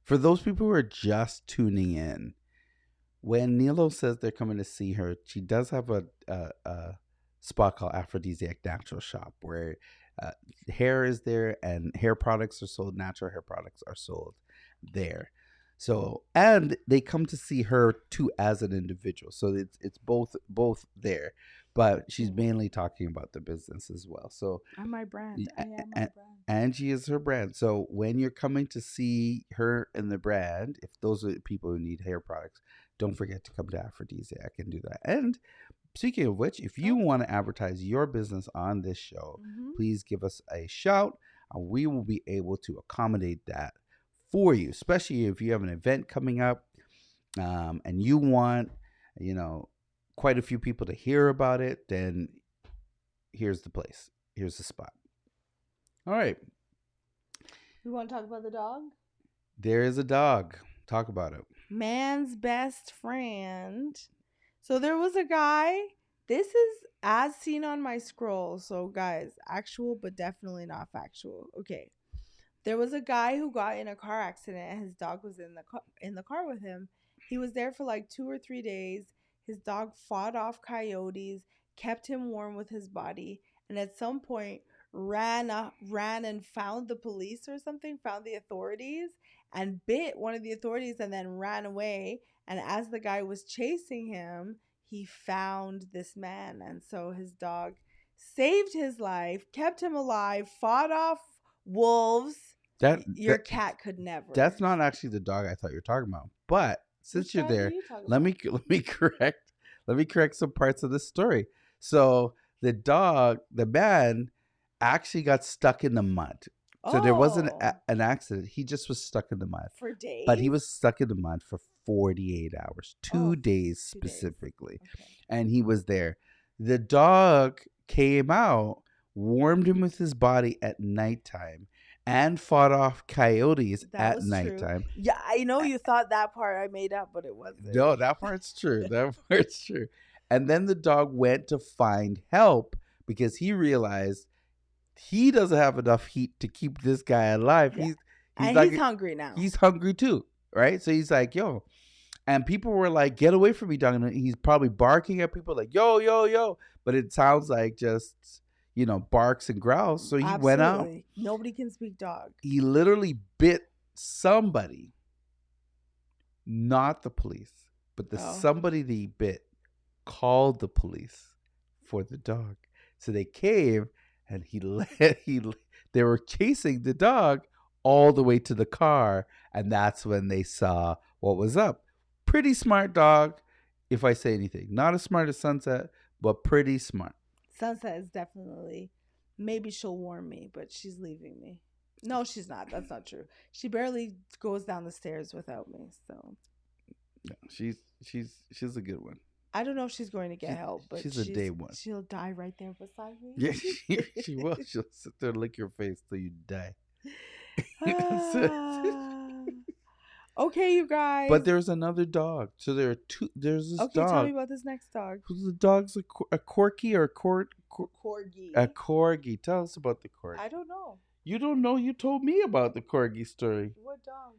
Speaker 2: For those people who are just tuning in, when Nilo says they're coming to see her, she does have a spot called Aphrodisiac Natural Shop where uh, hair is there and hair products are sold. Natural hair products are sold there. So and they come to see her too as an individual. So it's both there, but she's
Speaker 1: Mm-hmm.
Speaker 2: mainly talking about the business as well. So
Speaker 1: I'm my brand. I am my
Speaker 2: a-
Speaker 1: brand.
Speaker 2: Angie is her brand. So when you're coming to see her in the brand, if those are the people who need hair products, don't forget to come to Aphrodisiac and do that. And speaking of which, if you
Speaker 1: Oh.
Speaker 2: want to advertise your business on this show,
Speaker 1: Mm-hmm.
Speaker 2: please give us a shout and we will be able to accommodate that for you, especially if you have an event coming up and you want, you know, quite a few people to hear about it, then here's the place. Here's the spot. All right.
Speaker 1: We want to talk about the dog?
Speaker 2: There is a dog. Talk about it.
Speaker 1: Man's best friend. So there was a guy. This is as seen on my scroll. So, guys, actual, but definitely not factual. Okay. There was a guy who got in a car accident and his dog was in the car with him. He was there for like 2 or 3 days. His dog fought off coyotes, kept him warm with his body, and at some point ran and found the police or something, found the authorities, and bit one of the authorities and then ran away. And as the guy was chasing him, he found this man, and so his dog saved his life, kept him alive, fought off wolves.
Speaker 2: That,
Speaker 1: Your cat could never.
Speaker 2: That's not actually the dog I thought you were talking about. But since
Speaker 1: Which
Speaker 2: you're
Speaker 1: dog are
Speaker 2: there,
Speaker 1: you talking
Speaker 2: let me
Speaker 1: about?
Speaker 2: let me correct some parts of the story. So the man, actually got stuck in the mud. So there wasn't
Speaker 1: Oh,
Speaker 2: an accident. He just was stuck in the mud.
Speaker 1: for days.
Speaker 2: But he was stuck in the mud for 48 hours, 2
Speaker 1: Oh,
Speaker 2: days
Speaker 1: 2 days.
Speaker 2: specifically.
Speaker 1: Okay.
Speaker 2: And he was there. The dog came out, warmed him with his body at nighttime, and fought off coyotes
Speaker 1: That
Speaker 2: at
Speaker 1: was true.
Speaker 2: nighttime.
Speaker 1: Yeah, I know you thought that part I made up, but it wasn't.
Speaker 2: No, that part's true. That part's true. And then the dog went to find help because he realized he doesn't have enough heat to keep this guy alive.
Speaker 1: Yeah.
Speaker 2: He's
Speaker 1: And
Speaker 2: like,
Speaker 1: he's hungry now.
Speaker 2: He's hungry too, right? So he's like, yo. And people were like, get away from me, dog. And he's probably barking at people like, yo, yo, yo. But it sounds like just, barks and growls. So he went out.
Speaker 1: Nobody can speak dog.
Speaker 2: He literally bit somebody, not the police, but the somebody that he bit called the police for the dog. So they came and they were chasing the dog all the way to the car, and that's when they saw what was up. Pretty smart dog, if I say anything. Not as smart as Sunset, but pretty smart.
Speaker 1: Sunset is definitely, maybe she'll warn me, but she's leaving me. No, she's not. That's not true. She barely goes down the stairs without me. So
Speaker 2: yeah, she's a good one.
Speaker 1: I don't know if she's going to get help, but
Speaker 2: she's a day one.
Speaker 1: She'll die right there beside me.
Speaker 2: Yeah, she will. She'll sit there and lick your face till you die.
Speaker 1: Okay, you guys.
Speaker 2: But there's another dog. So there are two. There's this dog.
Speaker 1: Okay, tell me about this next dog.
Speaker 2: The dog's a corgi or a
Speaker 1: corgi.
Speaker 2: A corgi. Tell us about the corgi.
Speaker 1: I don't know.
Speaker 2: You don't know? You told me about the corgi story.
Speaker 1: What dog?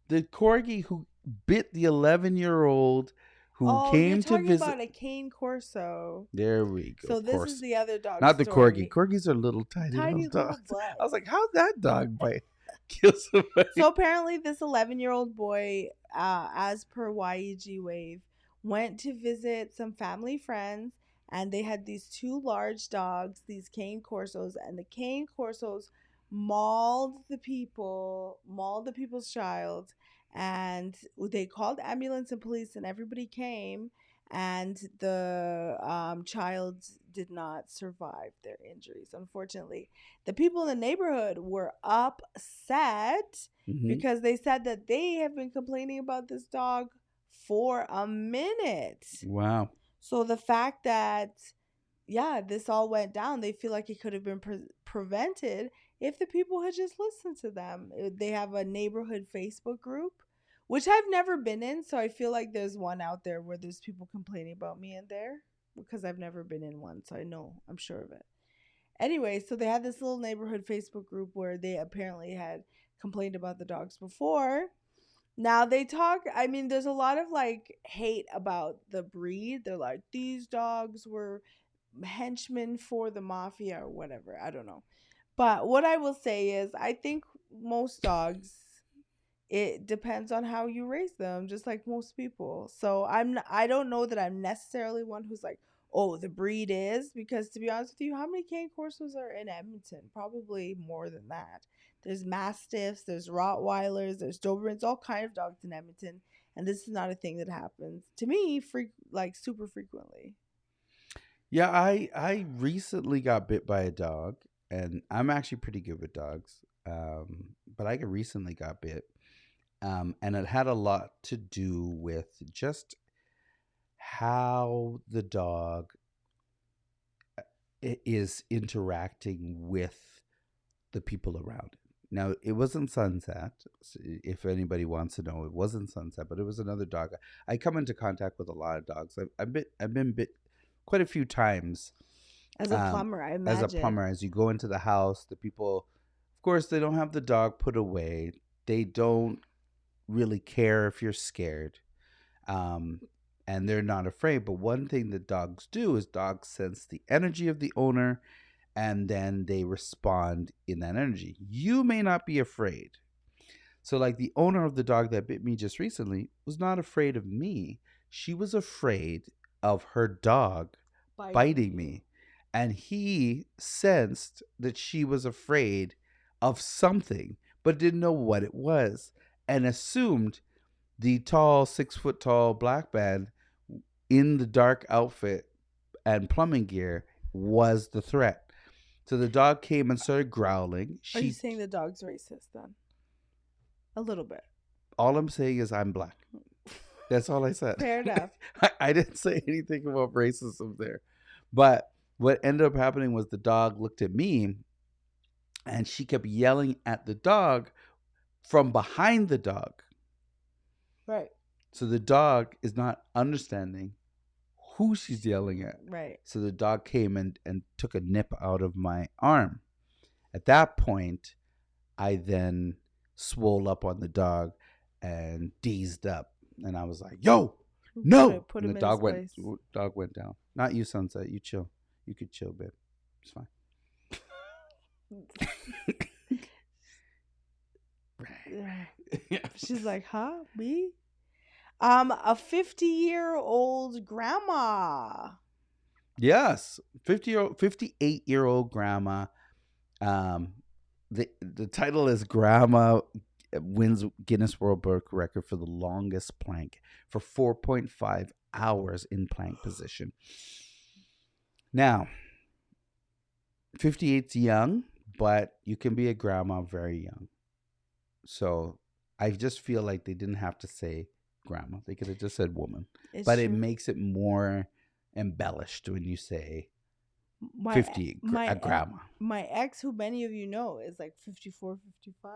Speaker 2: The corgi who bit the 11-year-old who came to visit.
Speaker 1: You're talking about a cane Corso.
Speaker 2: There we go.
Speaker 1: So this is the other dog.
Speaker 2: Not the corgi. Corgis are little tiny little dogs.
Speaker 1: Butts.
Speaker 2: I was like, how'd that dog bite? Kill somebody.
Speaker 1: So apparently this 11-year-old boy, as per YEG Wave, went to visit some family friends, and they had these two large dogs, these cane Corsos, and the cane Corsos mauled the people's child, and they called ambulance and police, and everybody came, and the child did not survive their injuries, unfortunately. The people in the neighborhood were upset because they said that they have been complaining about this dog for a minute.
Speaker 2: Wow.
Speaker 1: So the fact that, this all went down, they feel like it could have been prevented if the people had just listened to them. They have a neighborhood Facebook group, which I've never been in, so I feel like there's one out there where there's people complaining about me in there, because I've never been in one, so I'm sure of it. Anyway, so they had this little neighborhood Facebook group where they apparently had complained about the dogs before. Now they talk, there's a lot of hate about the breed. They're like, these dogs were henchmen for the mafia or whatever. I don't know. But what I will say is, I think most dogs, it depends on how you raise them, just like most people. So I don't know that I'm necessarily one who's like, oh, the breed is, because to be honest with you, how many cane Corsos are in Edmonton? Probably more than that. There's Mastiffs, there's Rottweilers, there's Dobermans, all kind of dogs in Edmonton, and this is not a thing that happens to me super frequently.
Speaker 2: Yeah, I recently got bit by a dog, and I'm actually pretty good with dogs. But I recently got bit. And it had a lot to do with just how the dog is interacting with the people around it. Now, it wasn't Sunset. If anybody wants to know, it wasn't Sunset, but it was another dog. I come into contact with a lot of dogs. I've been bit quite a few times.
Speaker 1: As a plumber, I imagine.
Speaker 2: As a plumber, as you go into the house, the people, course, they don't have the dog put away. They don't really care if you're scared. Um, and they're not afraid. But one thing that dogs do is dogs sense the energy of the owner and then they respond in that energy. You may not be afraid. So, like the owner of the dog that bit me just recently was not afraid of me. She was afraid of her dog biting me. And he sensed that she was afraid of something, but didn't know what it was, and assumed the tall, 6 foot tall black man in the dark outfit and plumbing gear was the threat. So the dog came and started growling.
Speaker 1: Are you saying the dog's racist then? A little bit.
Speaker 2: All I'm saying is I'm black. That's all I said.
Speaker 1: Fair enough.
Speaker 2: I didn't say anything about racism there. But what ended up happening was the dog looked at me and she kept yelling at the dog from behind the dog.
Speaker 1: Right.
Speaker 2: So the dog is not understanding who she's yelling at.
Speaker 1: Right.
Speaker 2: So the dog came and took a nip out of my arm. At that point, I then swole up on the dog and dazed up. And I was like, yo, no.
Speaker 1: Put
Speaker 2: and
Speaker 1: him
Speaker 2: the
Speaker 1: in
Speaker 2: dog
Speaker 1: his place.
Speaker 2: dog went down. Not you, Sunset. You chill. You could chill, babe. It's fine.
Speaker 1: She's like, huh? Me? A 50-year-old grandma.
Speaker 2: Yes. 58-year-old grandma. The title is Grandma wins Guinness World Book Record for the longest plank for 4.5 hours in plank position. Now, 58's young, but you can be a grandma very young. So I just feel like they didn't have to say grandma. They could have just said woman. But it makes it more embellished when you say 50, a grandma.
Speaker 1: My ex, who many of you know, is like 54, 55.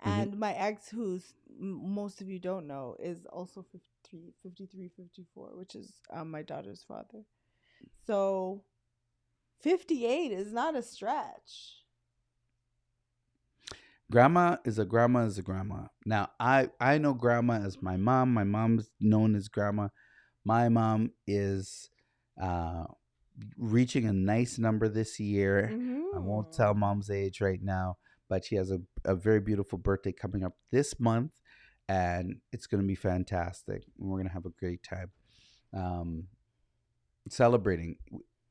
Speaker 1: And my ex, who's most of you don't know, is also 53, 54, which is my daughter's father. So 58 is not a stretch.
Speaker 2: Grandma is a grandma is a grandma. Now, I know grandma as my mom. My mom's known as grandma. My mom is reaching a nice number this year. I won't tell mom's age right now, but she has a very beautiful birthday coming up this month, and it's going to be fantastic. We're going to have a great time celebrating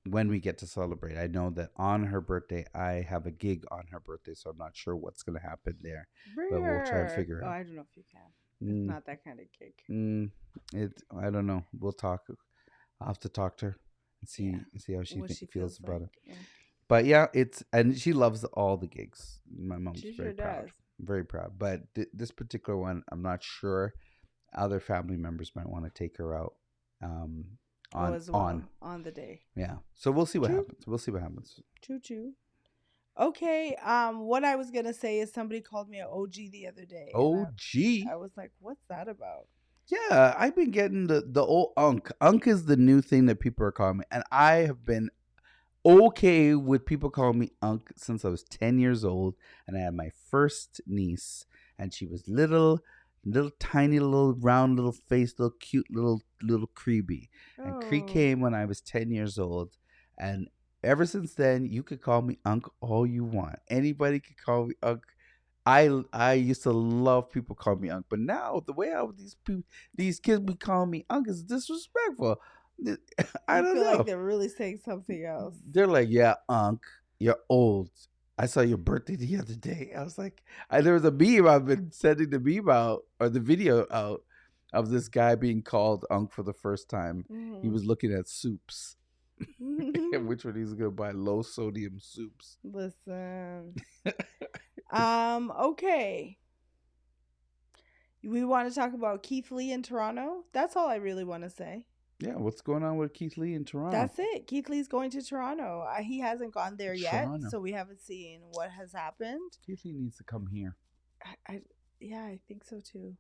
Speaker 2: when we get to celebrate. I know that on her birthday, I have a gig on her birthday, so I'm not sure what's going to happen there. But we'll try and figure out.
Speaker 1: I don't know if you can. It's not that kind of gig.
Speaker 2: I don't know. We'll talk. I'll have to talk to her and see how she feels about it. Yeah. But yeah, and she loves all the gigs. My mom's very proud. Very proud. But this particular one, I'm not sure. Other family members might want to take her out. On
Speaker 1: the day.
Speaker 2: Yeah. So we'll see what happens.
Speaker 1: Choo. Okay. What I was gonna say is somebody called me an OG the other day.
Speaker 2: OG?
Speaker 1: I was like, what's that about?
Speaker 2: Yeah, I've been getting the old Unk. Unk is the new thing that people are calling me. And I have been okay with people calling me Unk since I was 10 years old. And I had my first niece. And she was little tiny, little round, little face, little cute, little creepy. And Cree came when I was 10 years old, and ever since then, you could call me Unk all you want. Anybody could call me Unk. I used to love people calling me Unk, but now the way these kids be calling me Unk is disrespectful. I don't know.
Speaker 1: Like they're really saying something else.
Speaker 2: They're like, yeah, Unk, you're old. I saw your birthday the other day. I was like, there was a meme. I've been sending the meme out or the video out of this guy being called Unk for the first time. He was looking at soups. Which one he's going to buy low sodium soups.
Speaker 1: Listen. Okay. We want to talk about Keith Lee in Toronto. That's all I really want to say.
Speaker 2: Yeah, what's going on with Keith Lee in Toronto?
Speaker 1: That's it. Keith Lee's going to Toronto. He hasn't gone there yet, so we haven't seen what has happened.
Speaker 2: Keith Lee needs to come here.
Speaker 1: I think so too.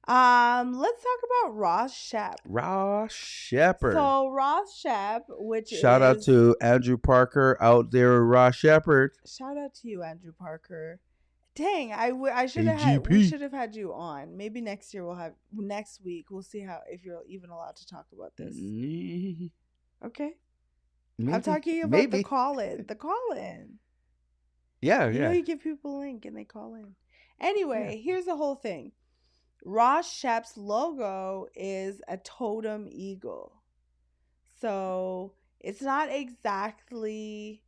Speaker 1: Let's talk about Ros Shep.
Speaker 2: Ros Shepard.
Speaker 1: So Ros Shep, which
Speaker 2: Shout out
Speaker 1: is
Speaker 2: to Andrew Parker out there, Ros Shepard.
Speaker 1: shout out to you, Andrew Parker. Dang, I should have had we
Speaker 2: AGP.
Speaker 1: should have had you on. Maybe next year next week we'll see how if you're even allowed to talk about this.
Speaker 2: Maybe.
Speaker 1: Okay. I'm talking about the call in. The call in.
Speaker 2: Yeah,
Speaker 1: You know,
Speaker 2: yeah.
Speaker 1: you give people a link and they call in. Anyway, here's the whole thing. Ros Shep's logo is a totem eagle. So it's not exactly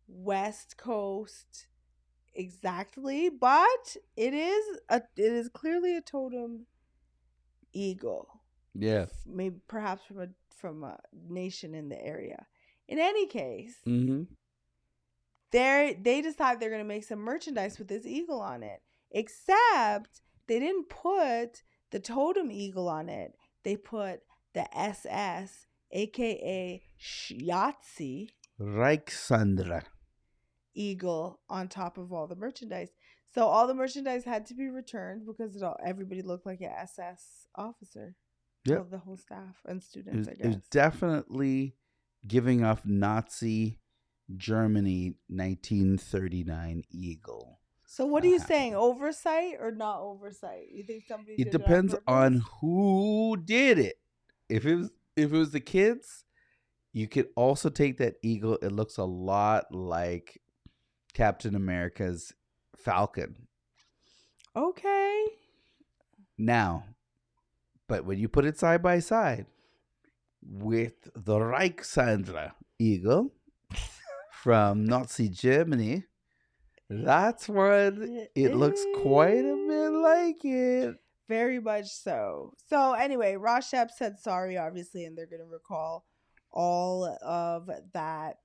Speaker 1: West Coast exactly, but it is clearly a totem eagle.
Speaker 2: Yeah.
Speaker 1: Maybe perhaps from a nation in the area. In any case,
Speaker 2: Mm-hmm.
Speaker 1: they decide they're going to make some merchandise with this eagle on it. Except they didn't put the totem eagle on it. They put the SS, aka Yahtzee
Speaker 2: Reichsandra.
Speaker 1: eagle on top of all the merchandise. So all the merchandise had to be returned because everybody looked like an SS officer.
Speaker 2: Yep.
Speaker 1: Well, the whole staff and students, I guess.
Speaker 2: It was definitely giving off Nazi Germany 1939 eagle.
Speaker 1: So what are you saying? Oversight or not oversight? You think somebody did
Speaker 2: It depends
Speaker 1: it
Speaker 2: on who did it. If it was the kids, you could also take that eagle. It looks a lot like Captain America's Falcon.
Speaker 1: Okay.
Speaker 2: Now, but when you put it side by side with the Reichsandra eagle from Nazi Germany, that's when it looks quite a bit like it.
Speaker 1: Very much so. So anyway, Ros Shep said sorry, obviously, and they're going to recall all of that,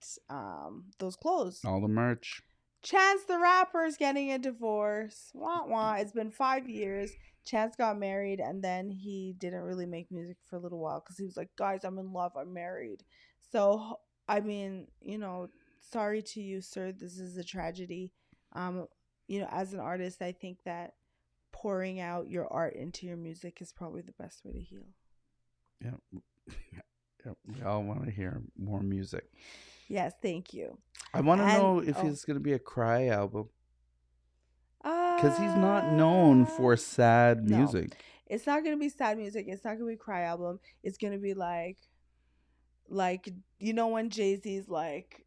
Speaker 1: those clothes.
Speaker 2: All the merch.
Speaker 1: Chance the Rapper is getting a divorce. Wah wah. It's been 5 years. Chance got married, and then he didn't really make music for a little while because he was like, guys, I'm in love. I'm married. So, I mean, sorry to you, sir. This is a tragedy. As an artist, I think that pouring out your art into your music is probably the best way to heal.
Speaker 2: Yeah. We all want to hear more music.
Speaker 1: Yes, thank you.
Speaker 2: I want to know if it's going to be a cry album. Because he's not known for sad music.
Speaker 1: No, it's not going to be sad music. It's not going to be a cry album. It's going to be like, when Jay-Z's like,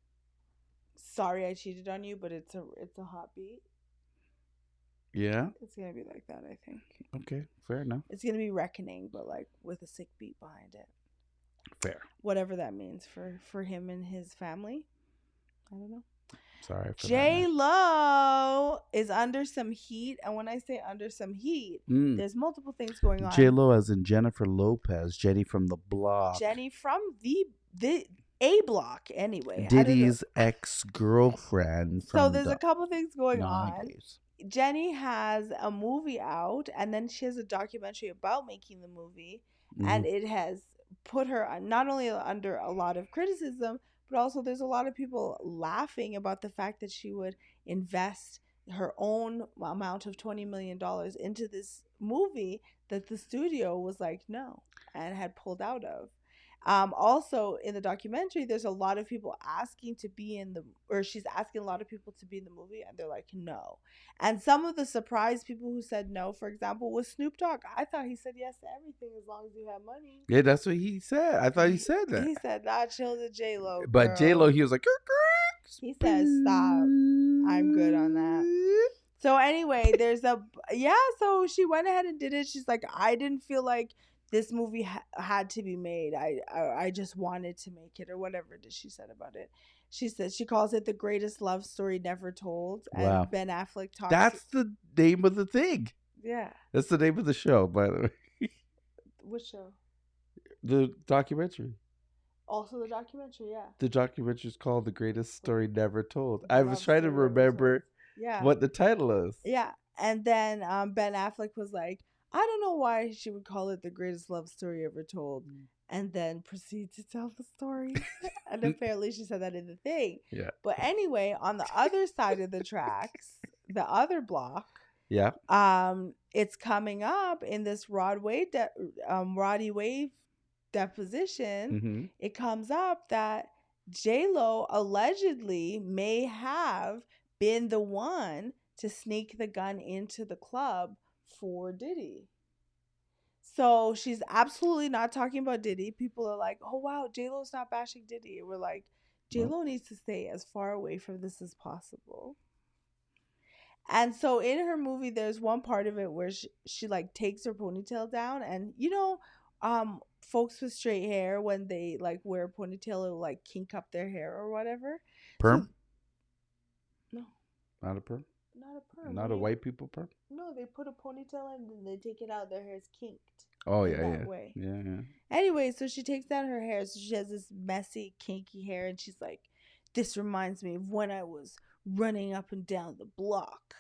Speaker 1: sorry I cheated on you, but it's a hot beat.
Speaker 2: Yeah.
Speaker 1: It's going to be like that, I think.
Speaker 2: Okay, fair enough.
Speaker 1: It's going to be Reckoning, but like with a sick beat behind it.
Speaker 2: Fair.
Speaker 1: Whatever that means for him and his family. I don't know.
Speaker 2: Sorry for
Speaker 1: J-Lo is under some heat. And when I say under some heat, there's multiple things going on.
Speaker 2: J-Lo as in Jennifer Lopez. Jenny from the block.
Speaker 1: Jenny from the A block, anyway.
Speaker 2: Diddy's ex-girlfriend.
Speaker 1: So there's a couple things going on.
Speaker 2: Days.
Speaker 1: Jenny has a movie out, and then she has a documentary about making the movie.
Speaker 2: Mm-hmm.
Speaker 1: And it has put her not only under a lot of criticism, but also there's a lot of people laughing about the fact that she would invest her own amount of $20 million into this movie that the studio was like, no, and had pulled out of. Also in the documentary, there's a lot of people asking to be she's asking a lot of people to be in the movie, and they're like, no. And some of the surprised people who said no, for example, was Snoop Dogg. I thought he said yes to everything as long as you have money.
Speaker 2: Yeah, that's what he said. I thought he said that.
Speaker 1: He said, nah, chill to J-Lo.
Speaker 2: But J-Lo, he was like,
Speaker 1: he said, stop. I'm good on that. So anyway, so she went ahead and did it. She's like, I didn't feel like this movie had to be made. I just wanted to make it, or whatever she said about it. She said she calls it the greatest love story never told. And
Speaker 2: wow.
Speaker 1: Ben Affleck talks.
Speaker 2: That's the name of the thing.
Speaker 1: Yeah.
Speaker 2: That's the name of the show, by the way.
Speaker 1: Which show?
Speaker 2: The documentary.
Speaker 1: Also the documentary, yeah.
Speaker 2: The documentary is called The Greatest Story Never Told. I was trying to remember what the title is.
Speaker 1: Yeah. And then Ben Affleck was like, I don't know why she would call it the greatest love story ever told, and then proceed to tell the story. And apparently she said that in the thing.
Speaker 2: Yeah.
Speaker 1: But anyway, on the other side of the tracks, the other block,
Speaker 2: Yeah.
Speaker 1: It's coming up in this Roddy Wave deposition.
Speaker 2: Mm-hmm.
Speaker 1: It comes up that J Lo allegedly may have been the one to sneak the gun into the club for Diddy. So she's absolutely not talking about Diddy. People are like, "Oh wow, J Lo's not bashing Diddy." We're like, J
Speaker 2: Well,
Speaker 1: Lo needs to stay as far away from this as possible. And so in her movie, there's one part of it where she like takes her ponytail down, and folks with straight hair when they like wear a ponytail, it'll like kink up their hair or whatever. So
Speaker 2: perm?
Speaker 1: no,
Speaker 2: Not a perm?
Speaker 1: not a perm.
Speaker 2: Not a white people perm?
Speaker 1: No, they put a ponytail and then they take it out. Their hair's kinked
Speaker 2: Oh,
Speaker 1: in
Speaker 2: yeah,
Speaker 1: that
Speaker 2: yeah.
Speaker 1: way.
Speaker 2: Yeah, yeah.
Speaker 1: Anyway, so she takes down her hair. So she has this messy, kinky hair, and she's like, "This reminds me of when I was running up and down the block."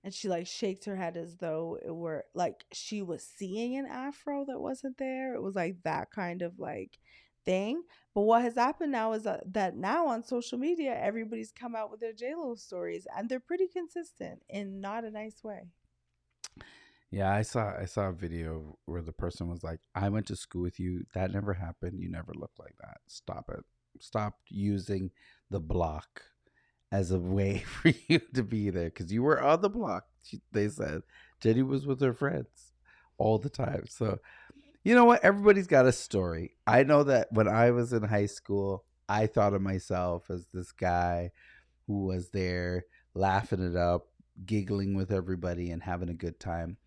Speaker 1: And she like shakes her head as though it were like she was seeing an afro that wasn't there. It was like that kind of like thing. But what has happened now is that now on social media, everybody's come out with their JLo stories, and they're pretty consistent in not a nice way.
Speaker 2: Yeah, I saw a video where the person was like, "I went to school with you. That never happened. You never looked like that. Stop it. Stop using the block as a way for you to be there because you were on the block." They said Jenny was with her friends all the time. So you know what? Everybody's got a story. I know that when I was in high school, I thought of myself as this guy who was there laughing it up, giggling with everybody, and having a good time,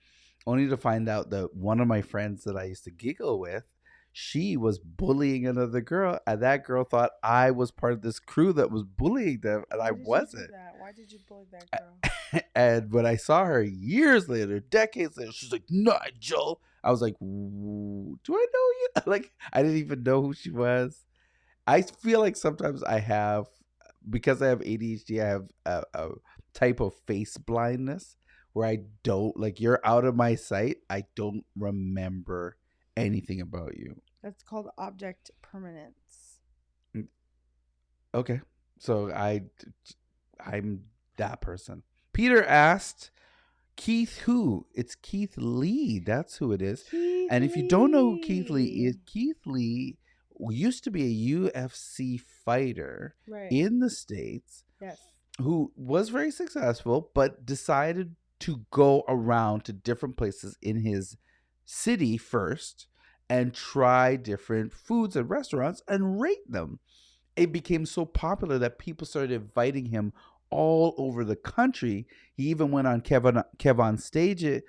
Speaker 2: only to find out that one of my friends that I used to giggle with, she was bullying another girl, and that girl thought I was part of this crew that was bullying them, and I
Speaker 1: Why did you do
Speaker 2: wasn't.
Speaker 1: that? Why did you bully that girl?
Speaker 2: And when I saw her years later, decades later, she's like, "Nigel." I was like, "Do I know you?" Like, I didn't even know who she was. I feel like sometimes I have, because I have ADHD, I have a type of face blindness where I don't, like, you're out of my sight. I don't remember anything about you.
Speaker 1: That's called object permanence.
Speaker 2: Mm, okay. So I'm that person. Peter asked, Keith who? It's Keith Lee. That's who it is.
Speaker 1: Keith
Speaker 2: And if you don't know who
Speaker 1: Lee.
Speaker 2: Keith Lee used to be a UFC fighter
Speaker 1: Right.
Speaker 2: in the States
Speaker 1: Yes.
Speaker 2: who was very successful, but decided to go around to different places in his city first and try different foods and restaurants and rate them. It became so popular that people started inviting him all over the country. He even went on Kevin Stage his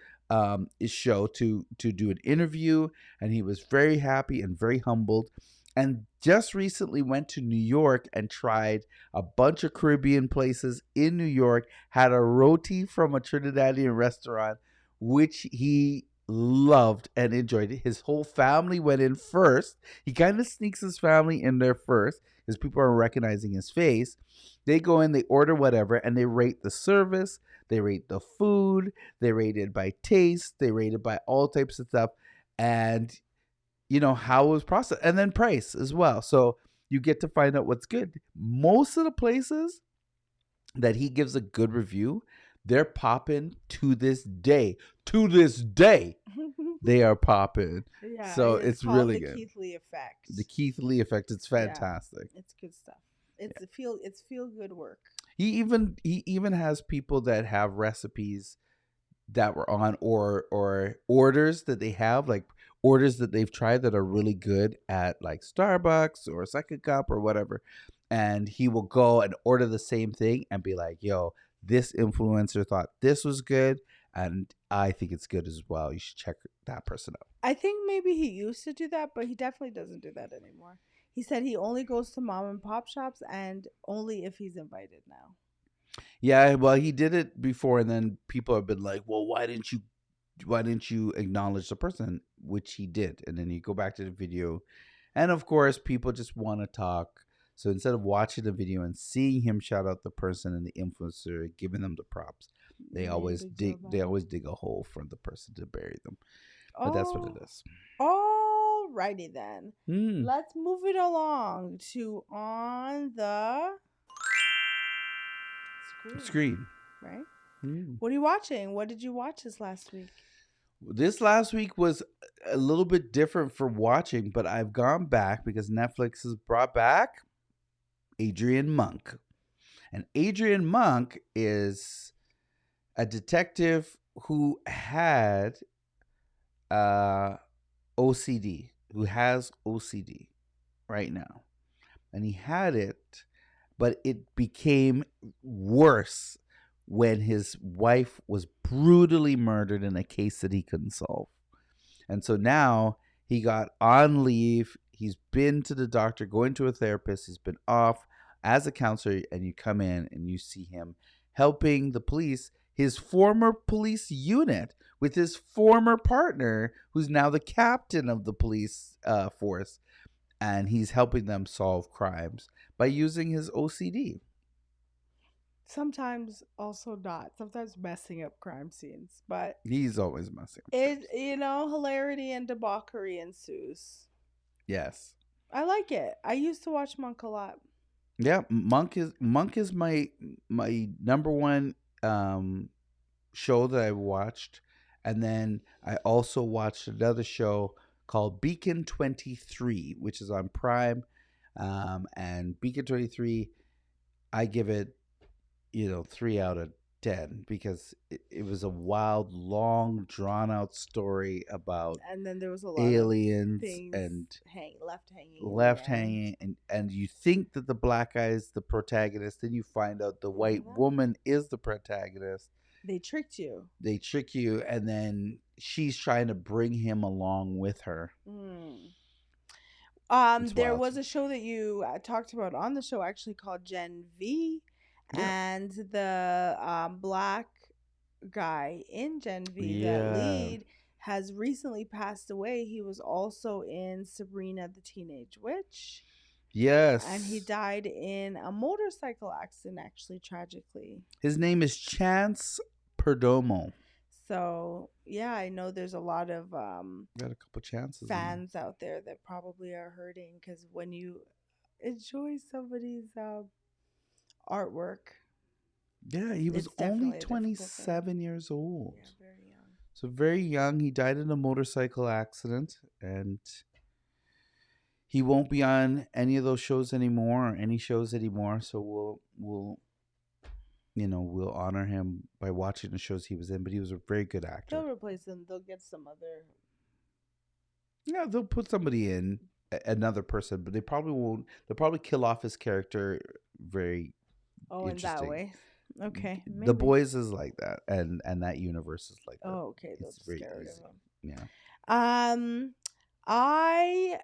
Speaker 2: show to do an interview, and he was very happy and very humbled. And just recently went to New York and tried a bunch of Caribbean places in New York. Had a roti from a Trinidadian restaurant, which he loved and enjoyed. His whole family went in first. He kind of sneaks his family in there first because people are recognizing his face. They go in, they order whatever, and they rate the service, they rate the food, they rate it by taste, they rate it by all types of stuff, and how it was processed, and then price as well. So you get to find out what's good. Most of the places that he gives a good review, they're popping to this day. To this day, they are popping.
Speaker 1: Yeah,
Speaker 2: So
Speaker 1: it's
Speaker 2: it's
Speaker 1: called
Speaker 2: really
Speaker 1: the
Speaker 2: good.
Speaker 1: Keith Lee effect.
Speaker 2: The Keith Lee effect. It's
Speaker 1: Yeah,
Speaker 2: fantastic.
Speaker 1: it's good stuff.
Speaker 2: Yeah.
Speaker 1: It's feel good work.
Speaker 2: He even has people that have recipes that were on or orders that they have, like orders that they've tried that are really good at like Starbucks or Second Cup or whatever, and he will go and order the same thing and be like, "Yo, this influencer thought this was good, and I think it's good as well. You should check that person out."
Speaker 1: I think maybe he used to do that, but he definitely doesn't do that anymore. He said he only goes to mom and pop shops and only if he's invited now.
Speaker 2: Yeah, well, he did it before, and then people have been like, "Well, why didn't you acknowledge the person?" Which he did, and then you go back to the video, and of course, people just want to talk. So instead of watching the video and seeing him shout out the person and the influencer, giving them the props, they
Speaker 1: Made a
Speaker 2: always
Speaker 1: big deal
Speaker 2: dig.
Speaker 1: about
Speaker 2: They
Speaker 1: it.
Speaker 2: always dig a hole for the person to bury them. But that's what it is.
Speaker 1: Alrighty then.
Speaker 2: Hmm.
Speaker 1: Let's move it along to on the screen.
Speaker 2: Screen.
Speaker 1: Right?
Speaker 2: Mm.
Speaker 1: What are you watching? What did you watch this last week?
Speaker 2: This last week was a little bit different for watching, but I've gone back because Netflix has brought back Adrian Monk. And Adrian Monk is a detective who had uh, OCD, who has OCD right now. And he had it, but it became worse when his wife was brutally murdered in a case that he couldn't solve. And so now he got on leave. He's been to the doctor, going to a therapist. He's been off as a counselor, and you come in and you see him helping the police, his former police unit, with his former partner, who's now the captain of the police force. And he's helping them solve crimes by using his OCD.
Speaker 1: Sometimes also not. Sometimes messing up crime scenes, but
Speaker 2: He's always messing with
Speaker 1: it
Speaker 2: crimes.
Speaker 1: hilarity and debauchery ensues.
Speaker 2: Yes.
Speaker 1: I like it. I used to watch Monk a lot.
Speaker 2: Yeah, Monk is my number one show that I watched, and then I also watched another show called Beacon 23, which is on Prime. And Beacon 23, I give it 3 out of 10 because it was a wild, long, drawn out story about
Speaker 1: And then there was a lot of
Speaker 2: aliens
Speaker 1: things
Speaker 2: and
Speaker 1: left hanging in the
Speaker 2: left
Speaker 1: end.
Speaker 2: hanging, and you think that the black guy is the protagonist, then you find out the white
Speaker 1: Mhm.
Speaker 2: woman is the protagonist.
Speaker 1: They tricked you.
Speaker 2: They trick you, and then she's trying to bring him along with her.
Speaker 1: Mm.
Speaker 2: It's
Speaker 1: There
Speaker 2: wild.
Speaker 1: was a show that you talked about on the show actually called Gen V,
Speaker 2: Yeah.
Speaker 1: and the black guy in Gen V, that
Speaker 2: Yeah.
Speaker 1: lead, has recently passed away. He was also in Sabrina the Teenage Witch, and he
Speaker 2: Yes.
Speaker 1: died in a motorcycle accident, actually, tragically.
Speaker 2: His name is Chance Perdomo.
Speaker 1: So, yeah, I know there's a lot of
Speaker 2: Got a couple chances in there.
Speaker 1: fans out there that probably are hurting because when you enjoy somebody's artwork,
Speaker 2: Yeah, he was
Speaker 1: it's
Speaker 2: only
Speaker 1: definitely a difficult thing.
Speaker 2: 27 years old.
Speaker 1: Yeah, very young.
Speaker 2: So very young. He died in a motorcycle accident, and he won't be on any of those shows anymore or any shows anymore. So we'll honor him by watching the shows he was in. But he was a very good
Speaker 1: They'll
Speaker 2: actor.
Speaker 1: replace them. They'll get some other.
Speaker 2: Yeah, they'll put somebody in, another person, but they probably won't. They'll probably kill off his character. Very
Speaker 1: Oh, in that
Speaker 2: interesting.
Speaker 1: way. Okay,
Speaker 2: The
Speaker 1: maybe.
Speaker 2: Boys is like that, and that universe is like that.
Speaker 1: Oh, okay. They'll
Speaker 2: It's
Speaker 1: just
Speaker 2: very
Speaker 1: get rid of
Speaker 2: easy.
Speaker 1: them.
Speaker 2: Yeah.
Speaker 1: Um, I.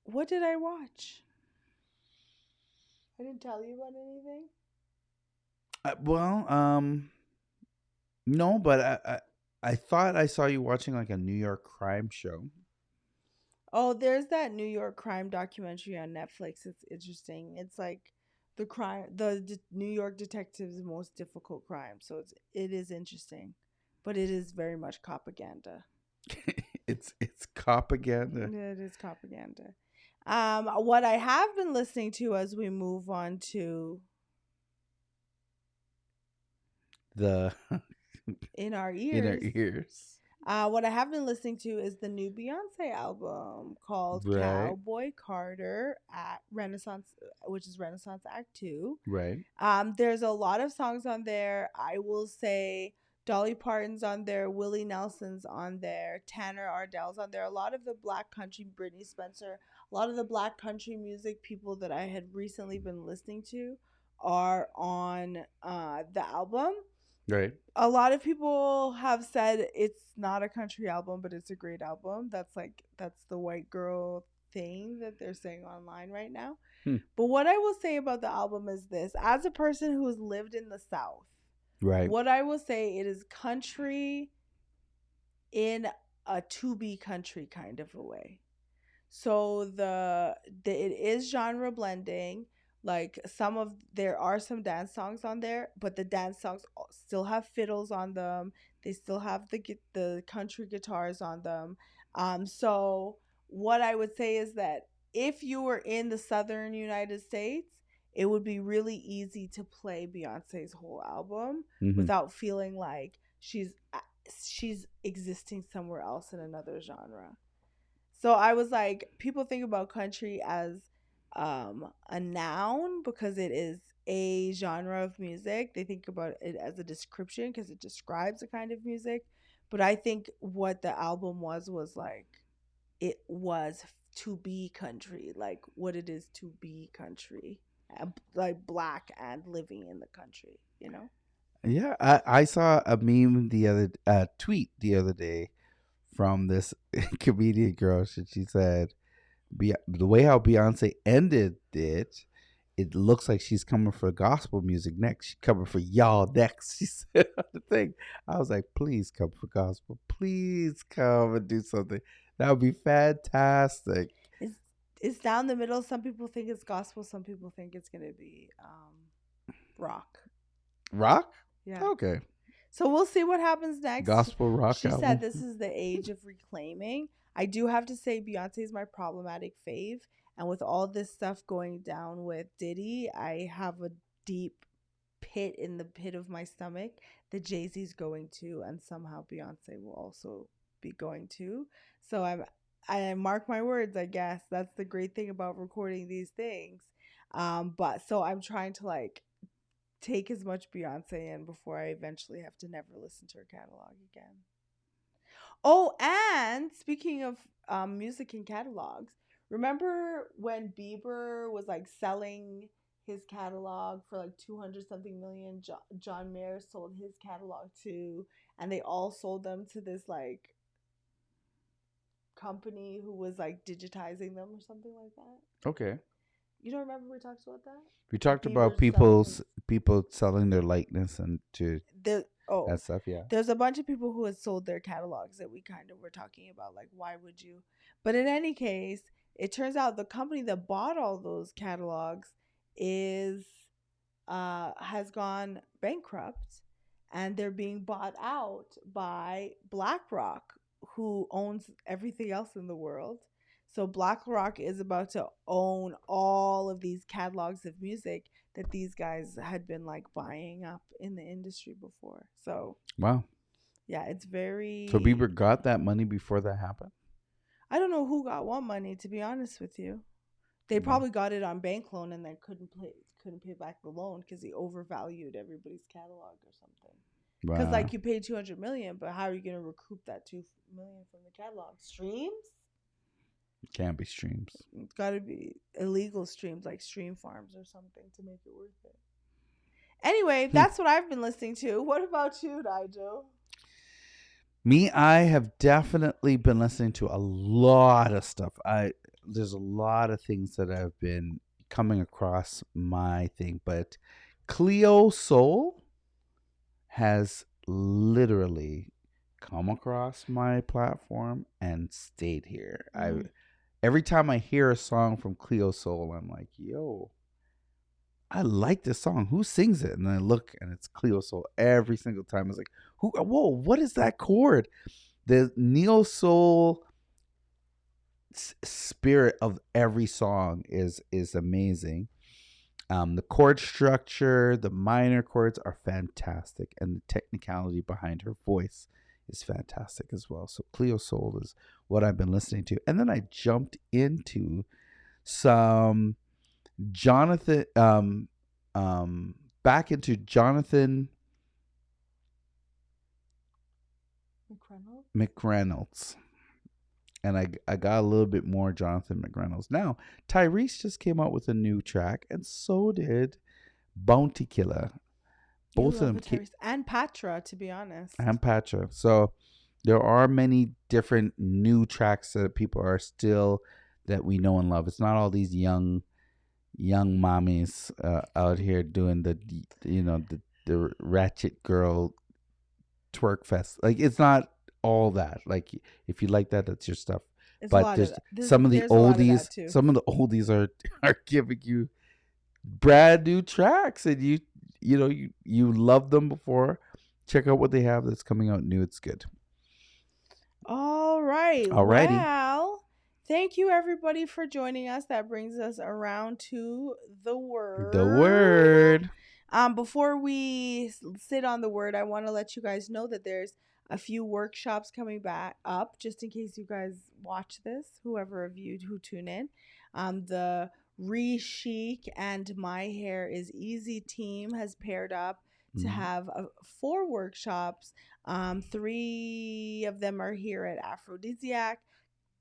Speaker 1: What did I watch? I didn't tell you about anything.
Speaker 2: Well, no, but I thought I saw you watching like a New York crime show.
Speaker 1: Oh, there's that New York crime documentary on Netflix. It's interesting. It's like New York detective's most difficult crime. So it is interesting, but it is very much propaganda.
Speaker 2: It's propaganda.
Speaker 1: It is propaganda. What I have been listening to as we move on to
Speaker 2: The
Speaker 1: in our
Speaker 2: inner
Speaker 1: ears,
Speaker 2: ears.
Speaker 1: what I have been listening to is the new Beyonce album called
Speaker 2: Right.
Speaker 1: Cowboy Carter at Renaissance, which is Renaissance Act 2.
Speaker 2: Right.
Speaker 1: There's a lot of songs on there. I will say Dolly Parton's on there, Willie Nelson's on there, Tanner Ardell's on there. A lot of the black country, Brittany Spencer, a lot of the black country music people that I had recently been listening to are on the album.
Speaker 2: Right.
Speaker 1: A lot of people have said it's not a country album, but it's a great album. That's the white girl thing that they're saying online right now.
Speaker 2: Hmm.
Speaker 1: But what I will say about the album is this: as a person who's lived in the South,
Speaker 2: Right.
Speaker 1: what I will say, it is country in a to be country kind of a way. So it is genre blending. Like there are some dance songs on there, but the dance songs still have fiddles on them. They still have the country guitars on them. So what I would say is that if you were in the southern United States, it would be really easy to play Beyonce's whole album
Speaker 2: Hmm.
Speaker 1: without feeling like she's existing somewhere else in another genre. So I was like, people think about country as a noun because it is a genre of music. They think about it as a description because it describes a kind of music. But I think what the album was like, it was to be country, like what it is to be country, like black and living in the country, you know?
Speaker 2: Yeah, I saw a meme the other tweet the other day from this comedian girl. She said, the way how Beyonce ended it, it looks like she's coming for gospel music next. She's coming for y'all next. She said on the thing. I was like, please come for gospel. Please come and do something. That would be fantastic.
Speaker 1: It's it's down the middle. Some people think it's gospel. Some people think it's gonna be rock.
Speaker 2: Rock?
Speaker 1: Yeah.
Speaker 2: Okay.
Speaker 1: So we'll see what happens next.
Speaker 2: Gospel rock
Speaker 1: She
Speaker 2: album.
Speaker 1: said this is the age of reclaiming. I do have to say Beyonce is my problematic fave. And with all this stuff going down with Diddy, I have a deep pit in the pit of my stomach that Jay-Z's going to, and somehow Beyonce will also be going to. So I mark my words, I guess. That's the great thing about recording these things. But so I'm trying to like take as much Beyonce in before I eventually have to never listen to her catalog again. Oh, and speaking of music and catalogs, remember when Bieber was like selling his catalog for like 200 something million? John Mayer sold his catalog too, and they all sold them to this like company who was like digitizing them or something like that.
Speaker 2: Okay.
Speaker 1: You don't remember we talked about that?
Speaker 2: We talked about
Speaker 1: Bieber selling his
Speaker 2: people selling their likeness and to
Speaker 1: the
Speaker 2: that stuff. Yeah.
Speaker 1: there's a bunch of people who had sold their catalogs that we kind of were talking about, like why would you? But in any case, it turns out the company that bought all those catalogs is has gone bankrupt, and they're being bought out by BlackRock, who owns everything else in the world. So BlackRock is about to own all of these catalogs of music that these guys had been like buying up in the industry before. So
Speaker 2: Wow.
Speaker 1: yeah, it's
Speaker 2: So
Speaker 1: very.
Speaker 2: Bieber got that money before that happened.
Speaker 1: I don't know who got what money, to be honest with you. They
Speaker 2: Wow.
Speaker 1: probably got it on bank loan and then couldn't pay back the loan because he overvalued everybody's catalog or something. Because
Speaker 2: Wow.
Speaker 1: like you paid 200 million, but how are you gonna recoup that 2 million from the catalog? Streams?
Speaker 2: Can't be streams.
Speaker 1: It's got to be illegal streams like stream farms or something to make it worth it. Anyway, that's what I've been listening to. What about you, Nigel?
Speaker 2: Me, I have definitely been listening to a lot of stuff. There's a lot of things that have been coming across my thing, but Cleo Soul has literally come across my platform and stayed here. Every time I hear a song from Cleo Soul, I'm like, yo, I like this song. Who sings it? And I look and it's Cleo Soul every single time. It's like, whoa, what is that chord? The neo soul spirit of every song is amazing. The chord structure, the minor chords are fantastic, and the technicality behind her voice is fantastic as well. So Cleo Soul is what I've been listening to, and then I jumped into some Jonathan, back into Jonathan McReynolds. And I got a little bit more Jonathan McReynolds. Now, Tyrese just came out with a new track, and so did Bounty Killer. Both of them.
Speaker 1: And Patra, to be honest.
Speaker 2: And Patra. So there are many different new tracks that people are still, that we know and love. It's not all these young mommies out here doing the ratchet girl twerk fest. Like, it's not all that. Like, if you like that, that's your stuff.
Speaker 1: It's
Speaker 2: but there's some of the oldies. Some of the oldies are giving you brand new tracks, and you loved them before. Check out what they have that's coming out new. It's good.
Speaker 1: All right.
Speaker 2: Alrighty.
Speaker 1: Well, Thank you, everybody, for joining us. That brings us around to the
Speaker 2: The
Speaker 1: word.
Speaker 2: word.
Speaker 1: Before we sit on the word, I want to let you guys know that there's a few workshops coming back up, just in case you guys watch this, whoever of you who tune in. The Re-Chic and My Hair is Easy team has paired up to
Speaker 2: Mhm.
Speaker 1: have 4 workshops. 3 of them are here at Aphrodisiac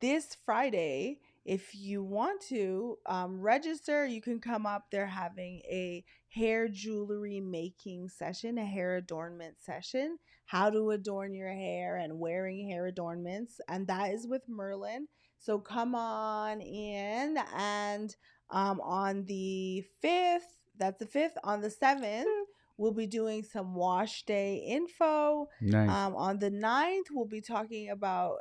Speaker 1: this Friday. If you want to register, you can come up. They're having a hair jewelry making session, a hair adornment session, how to adorn your hair and wearing hair adornments. And that is with Merlin. So come on in. And on the 5th, that's the 5th, on the 7th, we'll be doing some wash day info.
Speaker 2: Nice.
Speaker 1: On the 9th, we'll be talking about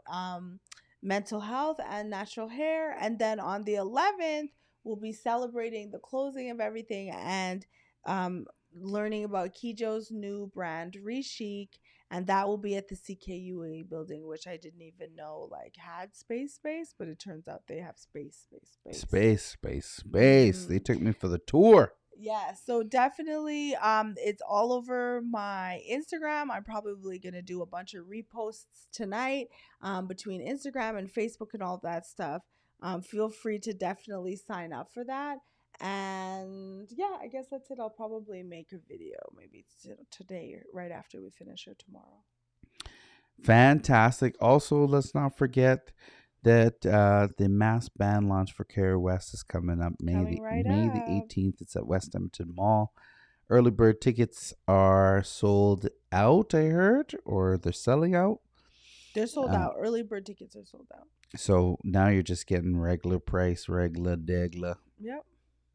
Speaker 1: mental health and natural hair. And then on the 11th, we'll be celebrating the closing of everything and learning about Kijo's new brand, Re-Chic. And that will be at the CKUA building, which I didn't even know like had space, but it turns out they have space.
Speaker 2: Space. They took me for the tour.
Speaker 1: Yeah, so definitely it's all over my Instagram. I'm probably going to do a bunch of reposts tonight between Instagram and Facebook and all that stuff. Feel free to definitely sign up for that. And yeah, I guess that's it. I'll probably make a video maybe today right after we finish or tomorrow.
Speaker 2: Fantastic. Also, let's not forget that the mass band launch for Carrie West is coming up
Speaker 1: Coming right
Speaker 2: May the
Speaker 1: up.
Speaker 2: 18th. It's at West Edmonton Mall. Early bird tickets are sold out, I heard, or they're selling out.
Speaker 1: They're sold out. Early bird tickets are sold out.
Speaker 2: So now you're just getting regular price, regular degla.
Speaker 1: Yep.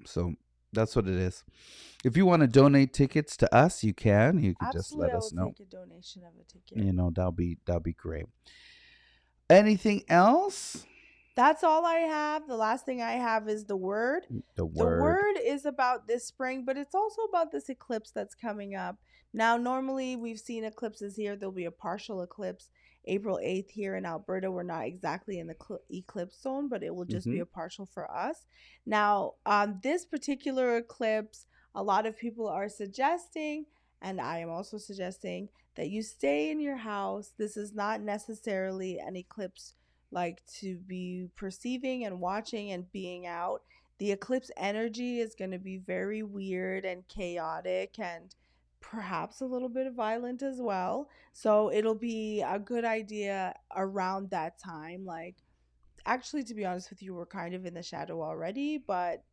Speaker 2: So that's what it is. If you want to donate tickets to us, you can. You can just let
Speaker 1: Absolutely, I
Speaker 2: us
Speaker 1: will
Speaker 2: know.
Speaker 1: take a donation of a ticket.
Speaker 2: You know, that'll be great. Anything else?
Speaker 1: That's all I have. The last thing I have is the word.
Speaker 2: The
Speaker 1: The
Speaker 2: word.
Speaker 1: word is about this spring, but it's also about this eclipse that's coming up. Now, normally we've seen eclipses here. There'll be a partial eclipse April 8th here in Alberta. We're not exactly in the eclipse zone, but it will just be a partial for us. Now, this particular eclipse, a lot of people are suggesting, and I am also suggesting, that you stay in your house. This is not necessarily an eclipse like to be perceiving and watching and being out. The eclipse energy is going to be very weird and chaotic and perhaps a little bit violent as well. So it'll be a good idea around that time. Like, actually, to be honest with you, we're kind of in the shadow already, but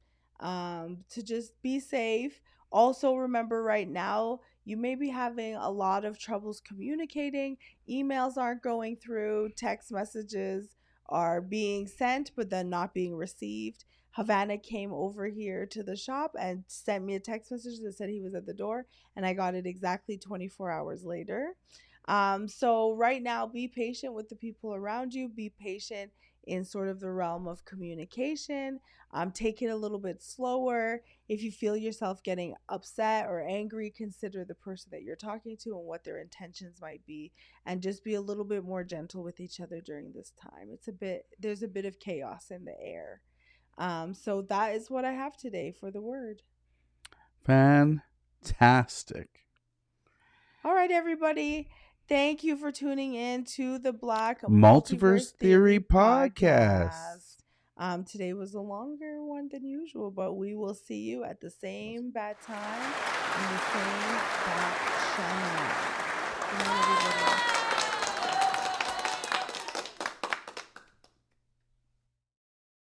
Speaker 1: to just be safe. Also, remember right now, you may be having a lot of troubles communicating. Emails aren't going through, text messages are being sent, but then not being received. Havana came over here to the shop and sent me a text message that said he was at the door, and I got it exactly 24 hours later. So, right now, be patient with the people around you, be patient in sort of the realm of communication. Take it a little bit slower. If you feel yourself getting upset or angry, consider the person that you're talking to and what their intentions might be, and just be a little bit more gentle with each other during this time. There's a bit of chaos in the air. So that is what I have today for the word.
Speaker 2: Fantastic.
Speaker 1: All right, everybody. Thank you for tuning in to the Black
Speaker 2: Multiverse Theory Podcast.
Speaker 1: Today was a longer one than usual, but we will see you at the same bad time in the same bad channel. Good night, everybody.